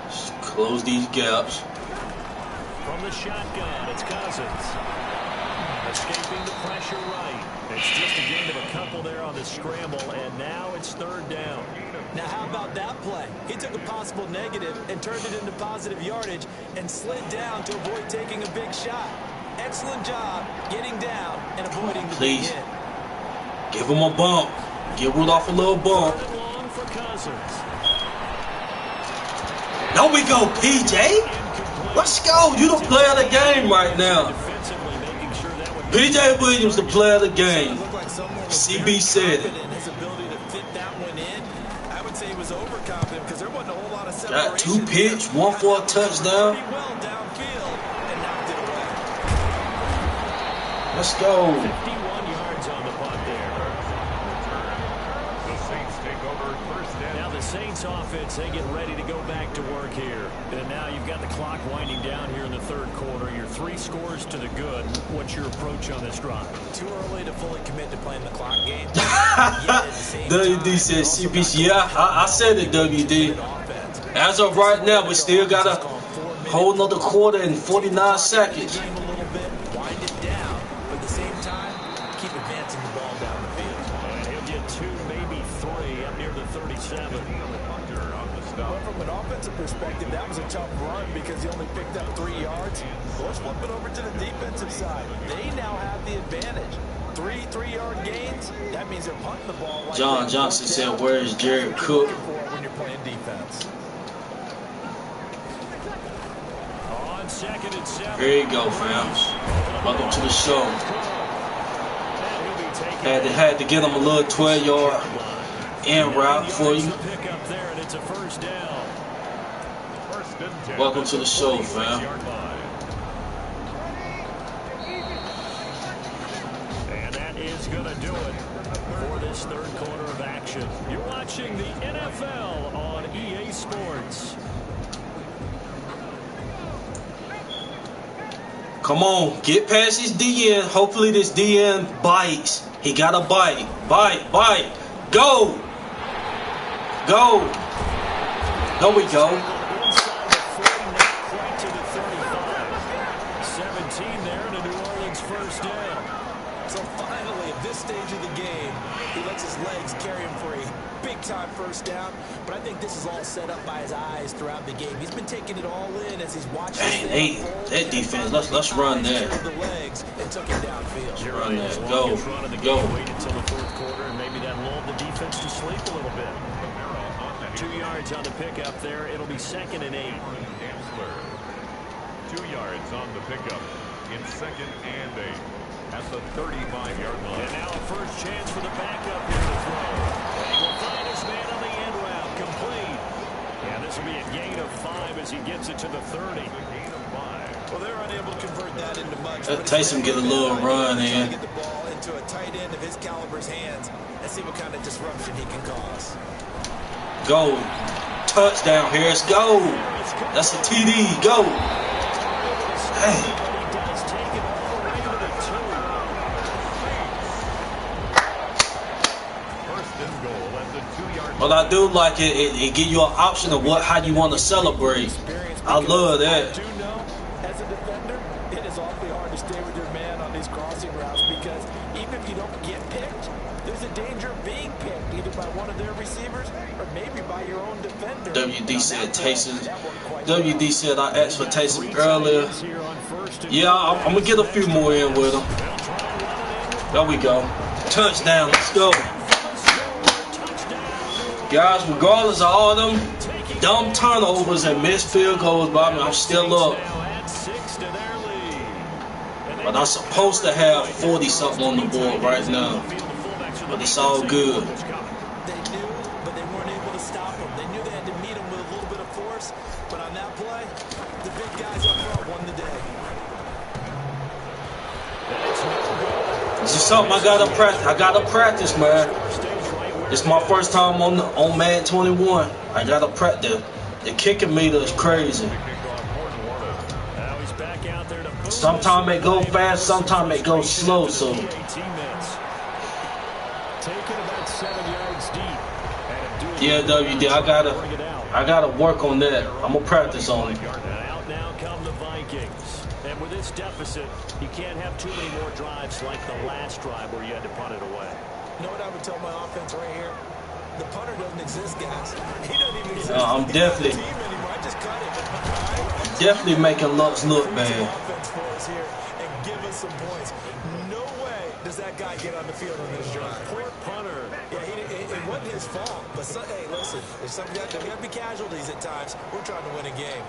Just close these gaps. From the shotgun, it's Cousins. Escaping the pressure right. It's just a gain of a couple there on the scramble, and now it's third down. Now how about that play? He took a possible negative and turned it into positive yardage and slid down to avoid taking a big shot. Excellent job getting down and avoiding the big hit. Give him a bump. Give Rudolph a little bump. There we go, PJ. Let's go. You the player of the game right now. PJ Williams, the player of the game. CB said it. Got 2 picks, 1 for a touchdown. Let's go. 51 yards on the punt there. The Saints take over first down. Now the Saints offense, they get ready to go back to work here. And now you've got the clock winding down here in the third quarter. You're 3 scores to the good. What's your approach on this drive? Too early to fully commit to playing the clock game. WD said CBC. Yeah, I said it, WD. As of right now, we still got a whole nother quarter and 49 seconds. From an offensive perspective, that was a tough run because he only picked up 3 yards. Let's flip it over to the defensive side. They now have the advantage. 3 3-yard gains. That means they're punting the ball. Like John Johnson said, "Where is Jared Cook?" When you're playing defense. On 2nd and 7. Here you go, fam. Welcome to the show. Had to get him a little 12-yard in route for you. It's a first down. Welcome to the show, fam. And that is going to do it for this third quarter of action. You're watching the NFL on EA Sports. Come on, get past his DN. Hopefully this DN bites. He got to bite. Bite. Go. Go. There we go. Inside the 40, not quite to the 35. 17 there and a New Orleans first down. So finally, at this stage of the game, he lets his legs carry him for a big-time first down. But I think this is all set up by his eyes throughout the game. He's been taking it all in as he's watching. Hey, that defense. Let's run that. The legs and took him downfield. Run that. Go. Wait until the fourth quarter, and maybe that lulled the defense to sleep a little bit. 2 yards on the pickup there. It'll be 2nd and 8. 2 yards on the pickup in 2nd and 8 at the 35-yard line. And now a first chance for the backup here to throw. And he will find his man on the end route, complete. And this will be a gain of 5 as he gets it to the 30. Well, they're unable to convert that into much. Taysom get a little run in. Get the ball into into a tight end of his caliber's hands and see what kind of disruption he can cause. Go. Touchdown, Harris. Go. That's a TD. Go. Hey. But I do like it. It give you an option of how you want to celebrate. I love that. As a defender, it is awfully hard to stay with your man on these crossing routes because even if you don't get picked, there's a danger of being picked either by one of their receivers or maybe by your own defender. WD said Taysom. WD said I asked for Taysom earlier. Yeah, I'm gonna get a few more in with him. There we go. Touchdown. Let's go. Guys, regardless of all them dumb turnovers and missed field goals by me, I'm still up. But I'm supposed to have 40-something on the board right now. But it's all good. They knew, but they weren't able to stop him. They knew they had to meet him with a little bit of force. But on that play, the big guys up front won the day. This is something I gotta practice. I gotta practice, man. It's my first time on Madden 21. I gotta practice. The kicking meter is crazy. Sometimes it go fast, sometimes it go slow. So yeah, WD, I gotta work on that. I'm gonna practice on it. Out now come the Vikings. And with this deficit, you can't have too many more drives like the last drive where you had to punt it away. You know what I would tell my offense right here? The punter doesn't exist, guys. He doesn't even exist. I'm definitely making Lux look bad. Offense for us here and give us some points. No way does that guy get on the field on this drive. Poor punter. Yeah, it wasn't his fault. But hey, listen, there's got to be casualties at times. We're trying to win a game.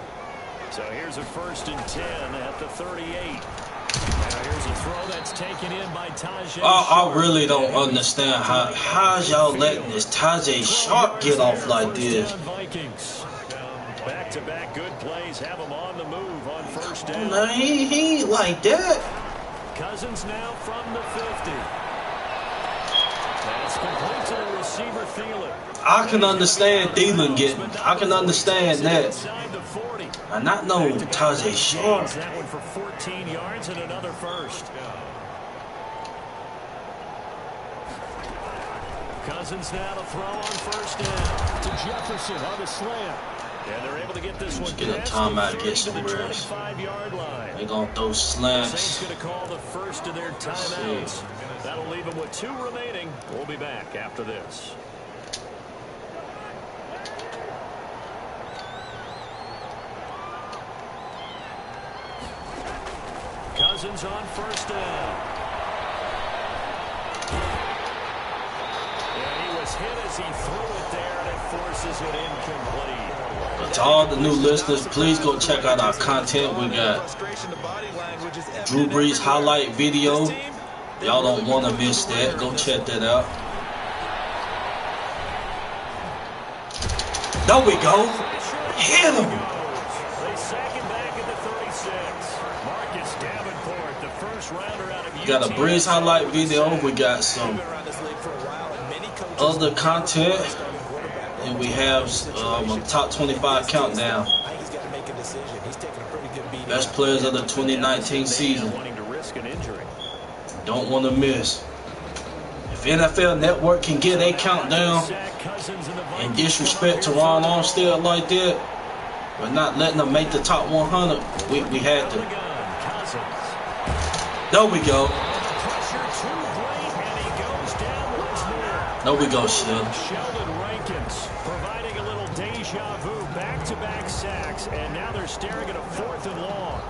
So here's a 1st and 10 at the 38. Now here's a throw that's taken in by Tajay. I really don't understand how y'all letting this Tajay Sharp get off like this. Back-to-back good plays have him on the move on 1st down. No, he ain't like that. Cousins now from the 50. That's complete to the receiver Thielen. I can understand Thielen getting. I can understand that. And not know Tajay Sharp. That one for 14 yards and another first. Cousins now to throw on 1st down to Jefferson on the slant. And they're able to get this one. Get a timeout, get some rest. They're gonna throw slants. Saints gonna call the first of their timeouts. That'll leave them with 2 remaining. We'll be back after this. Cousins on 1st down. And he was hit as he threw it there, and it forces it incomplete. But to all the new listeners, please go check out our content. We got Drew Brees highlight video. Y'all don't want to miss that. Go check that out. There we go. Hit him. They sack him back at the 36. Marcus Davenport, the first rounder out of Got a Brees highlight video. We got some other content. And we have a top 25 countdown. Best players of the 2019 season. Don't want to miss. If NFL Network can get a countdown and disrespect Teron Armstead like that, we're not letting them make the top 100. We had to. There we go. There we go, Sheldon. Providing a little deja vu, back-to-back sacks, and now they're staring at a 4th and long.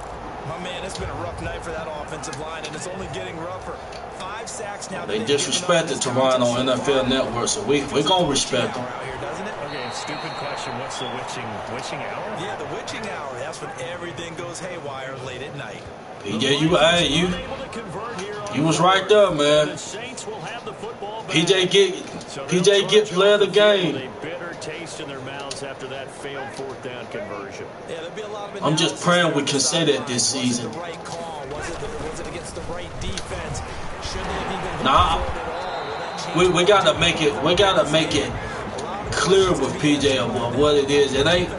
My man, it's been a rough night for that offensive line, and it's only getting rougher. 5 sacks now. They disrespected Teron on NFL Network, so we're going to respect them. Okay, stupid question. What's the witching hour? Yeah, the witching hour. That's when everything goes haywire late at night. PJ, you was right there, man. PJ get player of the game. Taste in their mouths after that failed 4th down conversion. I'm just praying we can say that this season. Was it against the right defense? Nah, we gotta make it. We gotta make it clear with PJ of what it is. It ain't.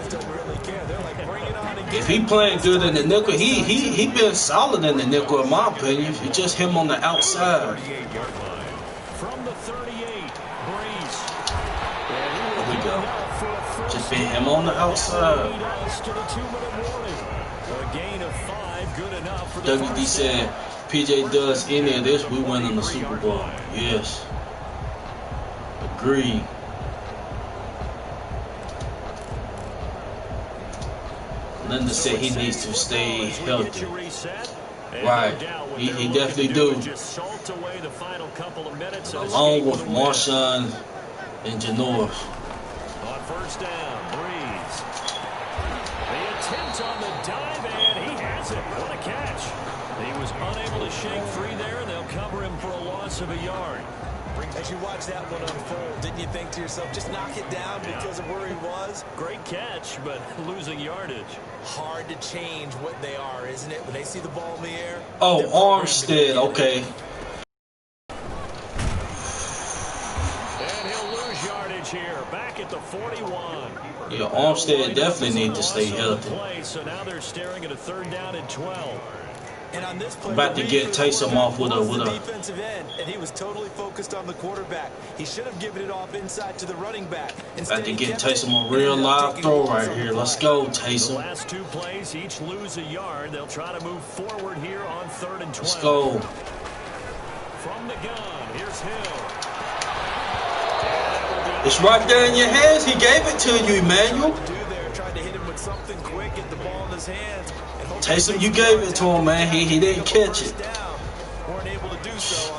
If he playing good in the nickel, he been solid in the nickel in my opinion. It's just him on the outside. From the 38, Breeze. There we go. Just been him on the outside. A gain of 5, good enough for the WD said, PJ does any of this, we win in the Super Bowl. Yes. Agreed. Linda said he needs to stay healthy. Right. He definitely do. Along with Marshawn and Janor. On first down, Breeze. The attempt on the dive, and he has it. What a catch. He was unable to shake free there, and they'll cover him for a loss of a yard. As you watch that one unfold, didn't you think to yourself, just knock it down because of where he was? Great catch, but losing yardage. Hard to change what they are, isn't it? When they see the ball in the air. Oh, Armstead, okay. And he'll lose yardage here, back at the 41. Yeah, Armstead definitely needs to stay healthy. So now they're staring at a 3rd down and 12. And on this play, about to get Taysom off with a defensive end, and he was totally focused on the quarterback. He should have given it off inside to the running back. About to get Taysom a real live throw right here. Let's go, Taysom. The last 2 plays, each lose a yard. They'll try to move forward here on 3rd and 12. Let's go. From the gun, here's Hill. It's right there in your hands. He gave it to you, Emmanuel. Tried to hit him with something quick, get the ball in his hands. Taysom, you gave it to him, man. He didn't catch it.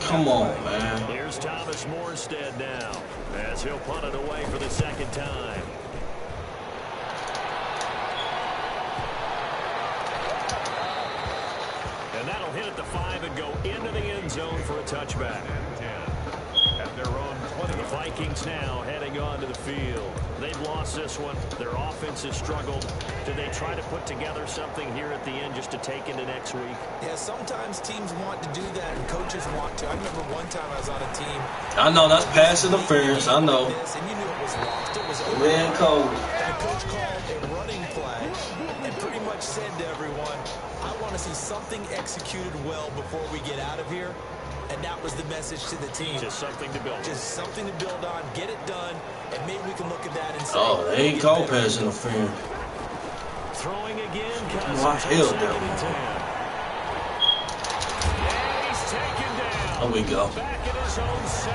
Come on, man. Here's Thomas Morstead now, as he'll punt it away for the 2nd time. And that'll hit at the 5 and go into the end zone for a touchback. At their own 20. The Vikings now heading onto the field. They've lost this one. Their offense has struggled. Do they try to put together something here at the end just to take into next week? Yeah, sometimes teams want to do that and coaches want to. I remember one time I was on a team. I know, that's pass interference. I know. And you knew it was lost. It was over. Red cold. And the coach called a running play and pretty much said to everyone, I want to see something executed well before we get out of here. And that was the message to the team. Just something to build on. Just something to build on. Get it done. And maybe we can look at that and say, oh, they ain't called pass interference. Throwing again. Cousins. I held that one. And he's taken down. There we go. Back at his own 7.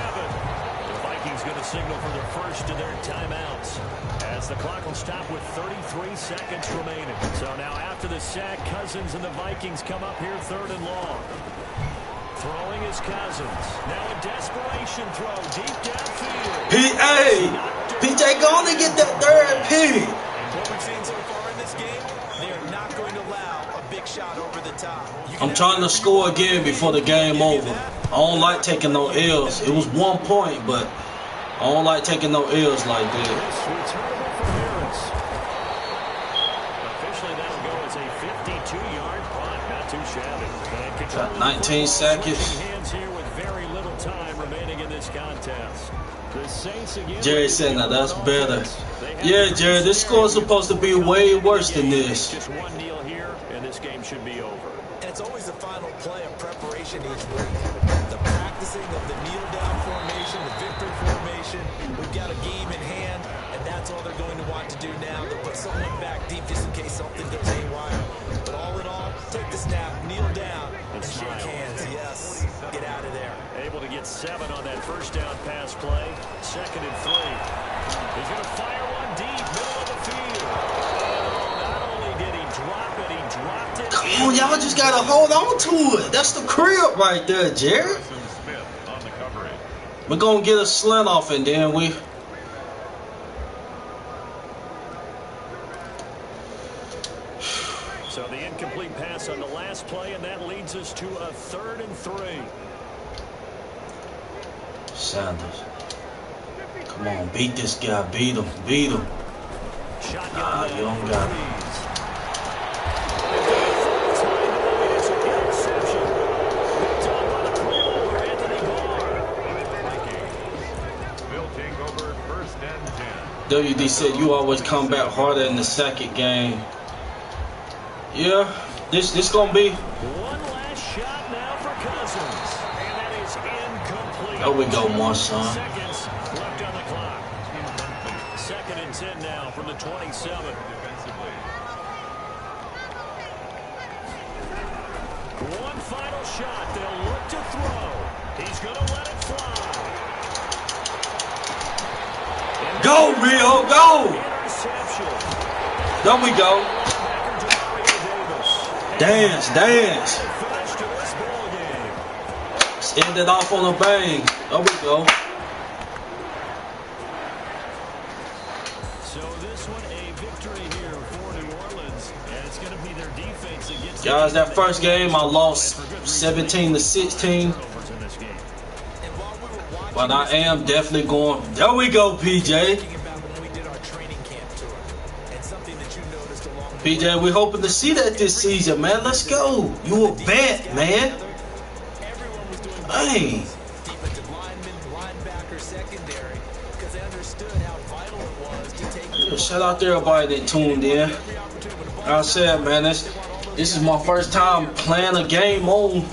The Vikings going to signal for the first of their timeouts, as the clock will stop with 33 seconds remaining. So now after the sack, Cousins and the Vikings come up here 3rd and long. Throwing is Cousins. Now a desperation throw deep downfield. PJ going to get that 3rd P. What we've seen so far in this game, they are not going to allow a big shot over the top. I'm trying to score again before the game over. I don't like taking no L's. It was 1 point, but I don't like taking no L's like that. Returnable for Harris. Officially, that'll go as a 52-yard punt. Not too shabby. Got 19 seconds. Hands here with very little time remaining in this contest. The Saints again. Jerry said, now that's better. Yeah, Jerry, this score is supposed to be way worse than this. Just one kneel here, and this game should be over. And it's always the final play of preparation each week. The practicing of the kneel-down formation, the victory formation. We've got a game in hand, and that's all they're going to want to do now. To put someone back deep just in case something goes haywire. But all in all, take the snap, kneel down, and shake hands. Yes, get out of there. Able to get 7 on that first down pass play. 2nd and 3. He's going to fire one deep, middle of the field. Not only did he drop it, he dropped it. Come on, y'all just got to hold on to it. That's the crib right there, Jerry. We're going to get a slant off, and then we... So the incomplete pass on the last play, and that leads us to a 3rd and 3. Sanders. Come on, beat this guy. Beat him. Beat him. Nah, you don't got it. and 10. WD said you always come back harder in the second game. Yeah, this gonna be. One last shot now for Cousins. And that is incomplete. There we go, my son. Seconds left on the clock. 2nd and 10 now from the 27. Defensively. One final shot. They'll look to throw. He's going to let it fly. Go, Rio, go! Interception. There we go. Backer to Mario Davis. Dance, dance. Finish to this ball game. Let's end it off on a bang. There we go. So this one a victory here for New Orleans, and it's going to be their defense that gets. Guys, that first game I lost 17-16. But I am definitely going. There we go, PJ. PJ, we're hoping to see that this season, man. Let's go. You a vet, man. Hey. Yeah, shout out to everybody that tuned in. Like I said, man, this is my first time playing a game on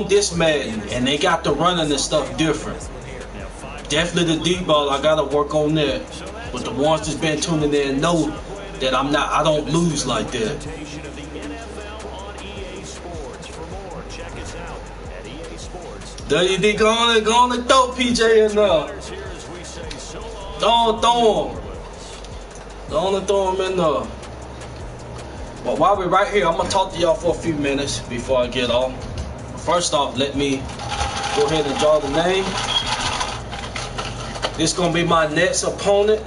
this Madden, and they got the running and stuff different. Definitely the deep ball, I gotta work on that. But the ones that's been tuning in know that I don't lose like that. WD go on and throw PJ in there. Don't throw him. Don't throw him in there. But while we're right here, I'm gonna talk to y'all for a few minutes before I get off. First off, let me go ahead and draw the name. This is gonna be my next opponent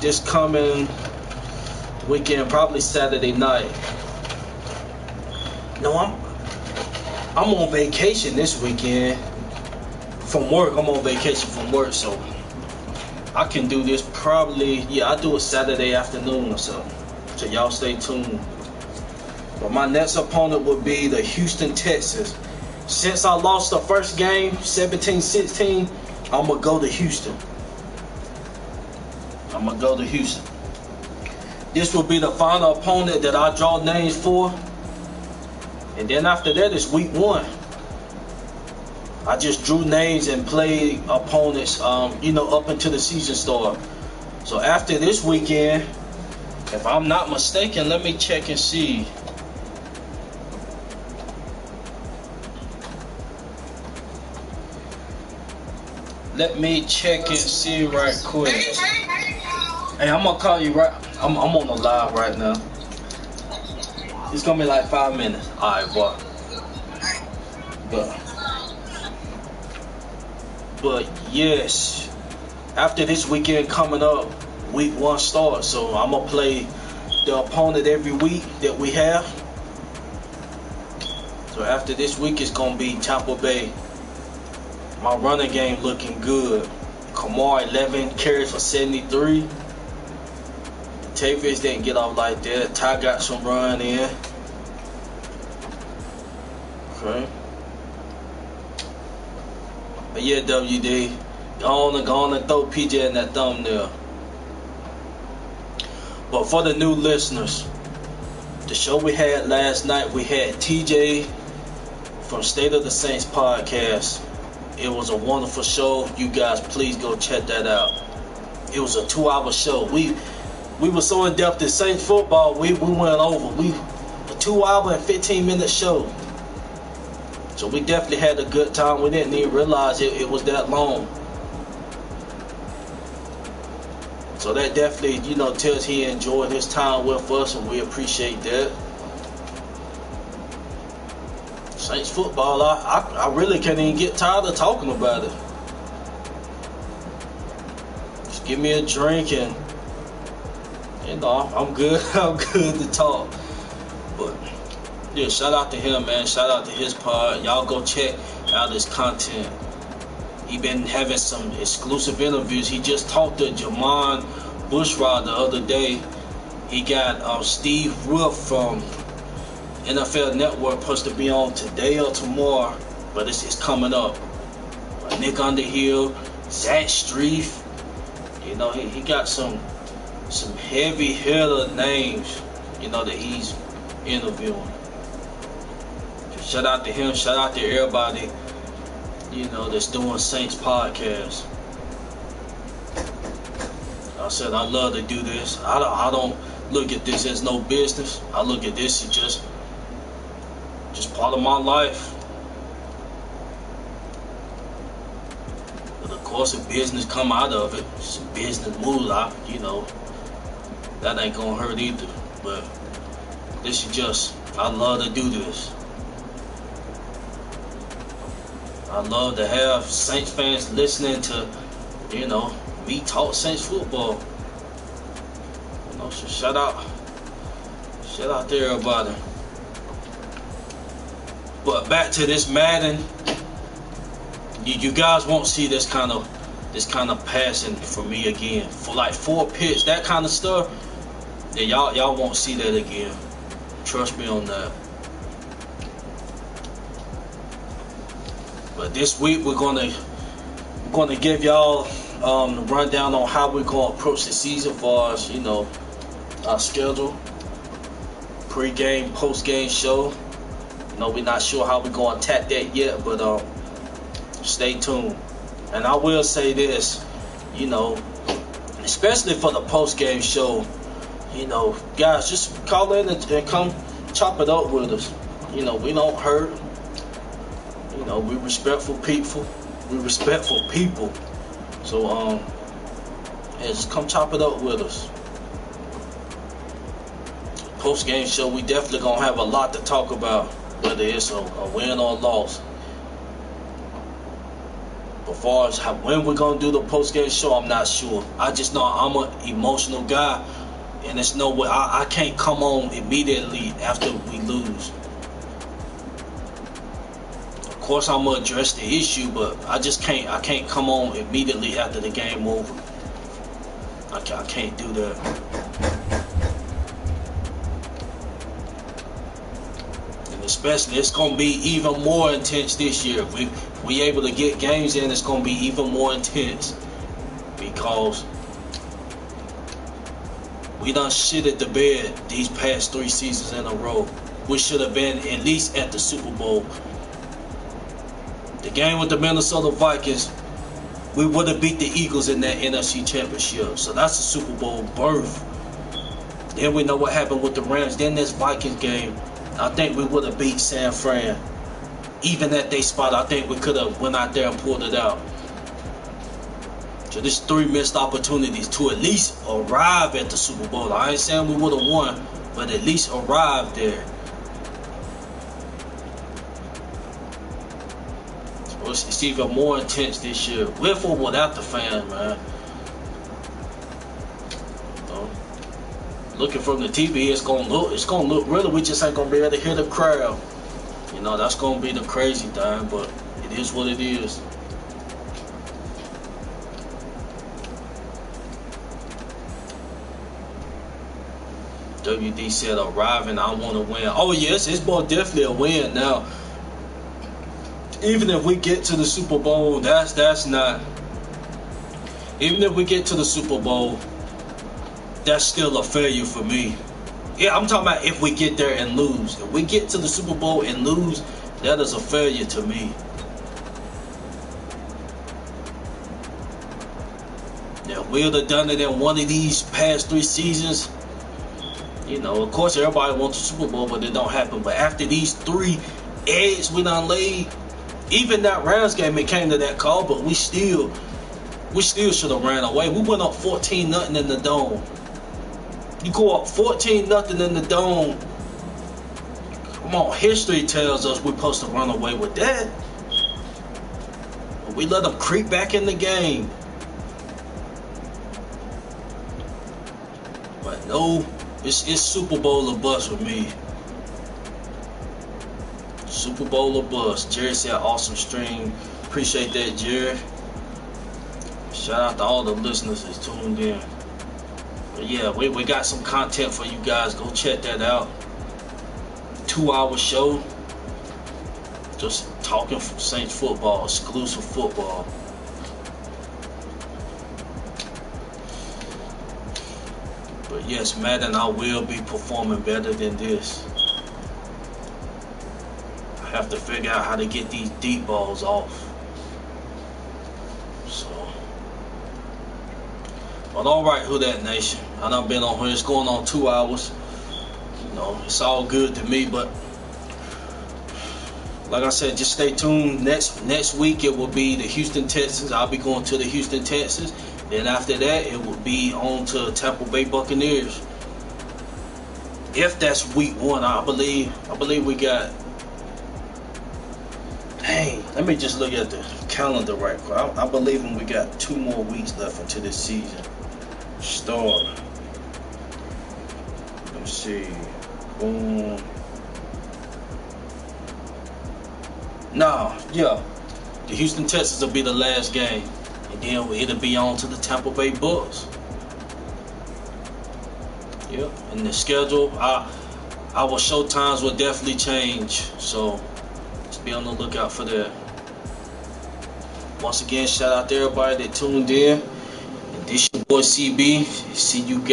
this coming weekend, probably Saturday night. No, I'm on vacation this weekend from work. I'm on vacation from work, so I can do this probably. Yeah, I do it Saturday afternoon or so. So y'all stay tuned. But my next opponent would be the Houston Texans. Since I lost the first game, 17-16, I'm going to go to Houston. I'm going to go to Houston. This will be the final opponent that I draw names for. And then after that, it's week 1. I just drew names and played opponents, up until the season start. So after this weekend, if I'm not mistaken, let me check and see. Let me check and see right quick. Hey, I'm gonna call you right. I'm on the live right now. It's gonna be like 5 minutes. Alright, but yes, after this weekend coming up, week 1 starts. So I'm gonna play the opponent every week that we have. So after this week, it's gonna be Tampa Bay. My running game looking good. Kamar 11 carries for 73. Tavius didn't get off like that. Ty got some run in. Okay. But yeah, WD, go on and throw PJ in that thumbnail. But for the new listeners, the show we had last night, we had TJ from State of the Saints podcast. It was a wonderful show. You guys, please go check that out. It was a 2-hour show. We were so in depth in Saints football. We went over. A 2-hour and 15-minute show. So we definitely had a good time. We didn't even realize it was that long. So that definitely, tells he enjoyed his time with us, and we appreciate that. Saints football, I really can't even get tired of talking about it. Just give me a drink and I'm good. I'm good to talk. But yeah, shout out to him, man. Shout out to his pod. Y'all go check out his content. He been having some exclusive interviews. He just talked to Jamon Bushrod the other day. He got Steve Wolf from NFL Network supposed to be on today or tomorrow, but it's coming up. Nick Underhill, Zach Streif, You know, he got some heavy hitter names, you know, that he's interviewing. Shout out to him, shout out to everybody, you know, that's doing Saints podcast. I said I love to do this. I don't look at this as no business. I look at this as just part of my life. But of course, if business come out of it, some business moves out, you know, that ain't gonna hurt either. But this is just, I love to do this. I love to have Saints fans listening to, you know, me talk Saints football. You know, so shout out to everybody. But back to this Madden, you guys won't see this kind of passing from me again. For like 4 pitch, that kind of stuff, yeah, y'all won't see that again. Trust me on that. But this week we're gonna give y'all the rundown on how we're gonna approach the season for us, you know, our schedule, pre-game, post-game show. You know, we're not sure how we're gonna attack that yet, but stay tuned. And I will say this, you know, especially for the post-game show, you know, guys, just call in and come chop it up with us. You know, we don't hurt. You know, we respectful people. So, just come chop it up with us. Post-game show, we definitely gonna have a lot to talk about, whether it's a win or a loss. As far as when we're gonna do the post-game show, I'm not sure. I just know I'm an emotional guy, and it's no way I can't come on immediately after we lose. Of course, I'm gonna address the issue, but I can't come on immediately after the game over. I can't do that. And especially, it's gonna be even more intense this year. If we able to get games in, it's gonna be even more intense because we done shitted the bed these past 3 seasons in a row. We should have been at least at the Super Bowl. The game with the Minnesota Vikings, we would have beat the Eagles in that NFC Championship. So that's a Super Bowl berth. Then we know what happened with the Rams. Then this Vikings game, I think we would have beat San Fran. Even at their spot, I think we could have went out there and pulled it out. So there's 3 missed opportunities to at least arrive at the Super Bowl. I ain't saying we would have won, but at least arrive there. It's even more intense this year, with or without the fans, man. Looking from the TV, it's gonna look really. We just ain't gonna be able to hear the crowd. You know, that's gonna be the crazy thing, but it is what it is. WD said arriving, I want to win. Oh yes, it's more definitely a win now. Even if we get to the Super Bowl, that's not. Even if we get to the Super Bowl, that's still a failure for me. Yeah, I'm talking about if we get there and lose. If we get to the Super Bowl and lose, that is a failure to me. Yeah, we would have done it in one of these past 3 seasons. You know, of course, everybody wants the Super Bowl, but it don't happen. But after these 3 eggs we done laid, even that Rams game, it came to that call, but we still should have ran away. We went up 14-0 in the dome. You go up 14-0 in the dome. Come on, history tells us we're supposed to run away with that. But we let them creep back in the game. But no, it's Super Bowl or bust with me. Super Bowl or bust. Jerry said awesome stream. Appreciate that, Jerry. Shout out to all the listeners that's tuned in. But yeah, we got some content for you guys. Go check that out. 2-hour show. Just talking Saints football, exclusive football. But yes, Madden, I will be performing better than this. I have to figure out how to get these deep balls off. So, but alright, Who Dat Nation. I done been on here. It's going on 2 hours. You know, it's all good to me, but like I said, just stay tuned. Next week it will be the Houston Texans. I'll be going to the Houston Texans. Then after that, it will be on to Tampa Bay Buccaneers. If that's week 1, I believe we got. Dang, let me just look at the calendar right quick. I believe we got 2 more weeks left into this season. Start. Let's see. Boom. Nah, yeah. The Houston Texans will be the last game. And then it'll be on to the Tampa Bay Bucks. Yep. And the schedule, our show times will definitely change. So just be on the lookout for that. Once again, shout out to everybody that tuned in. And this your boy CB. See you guys.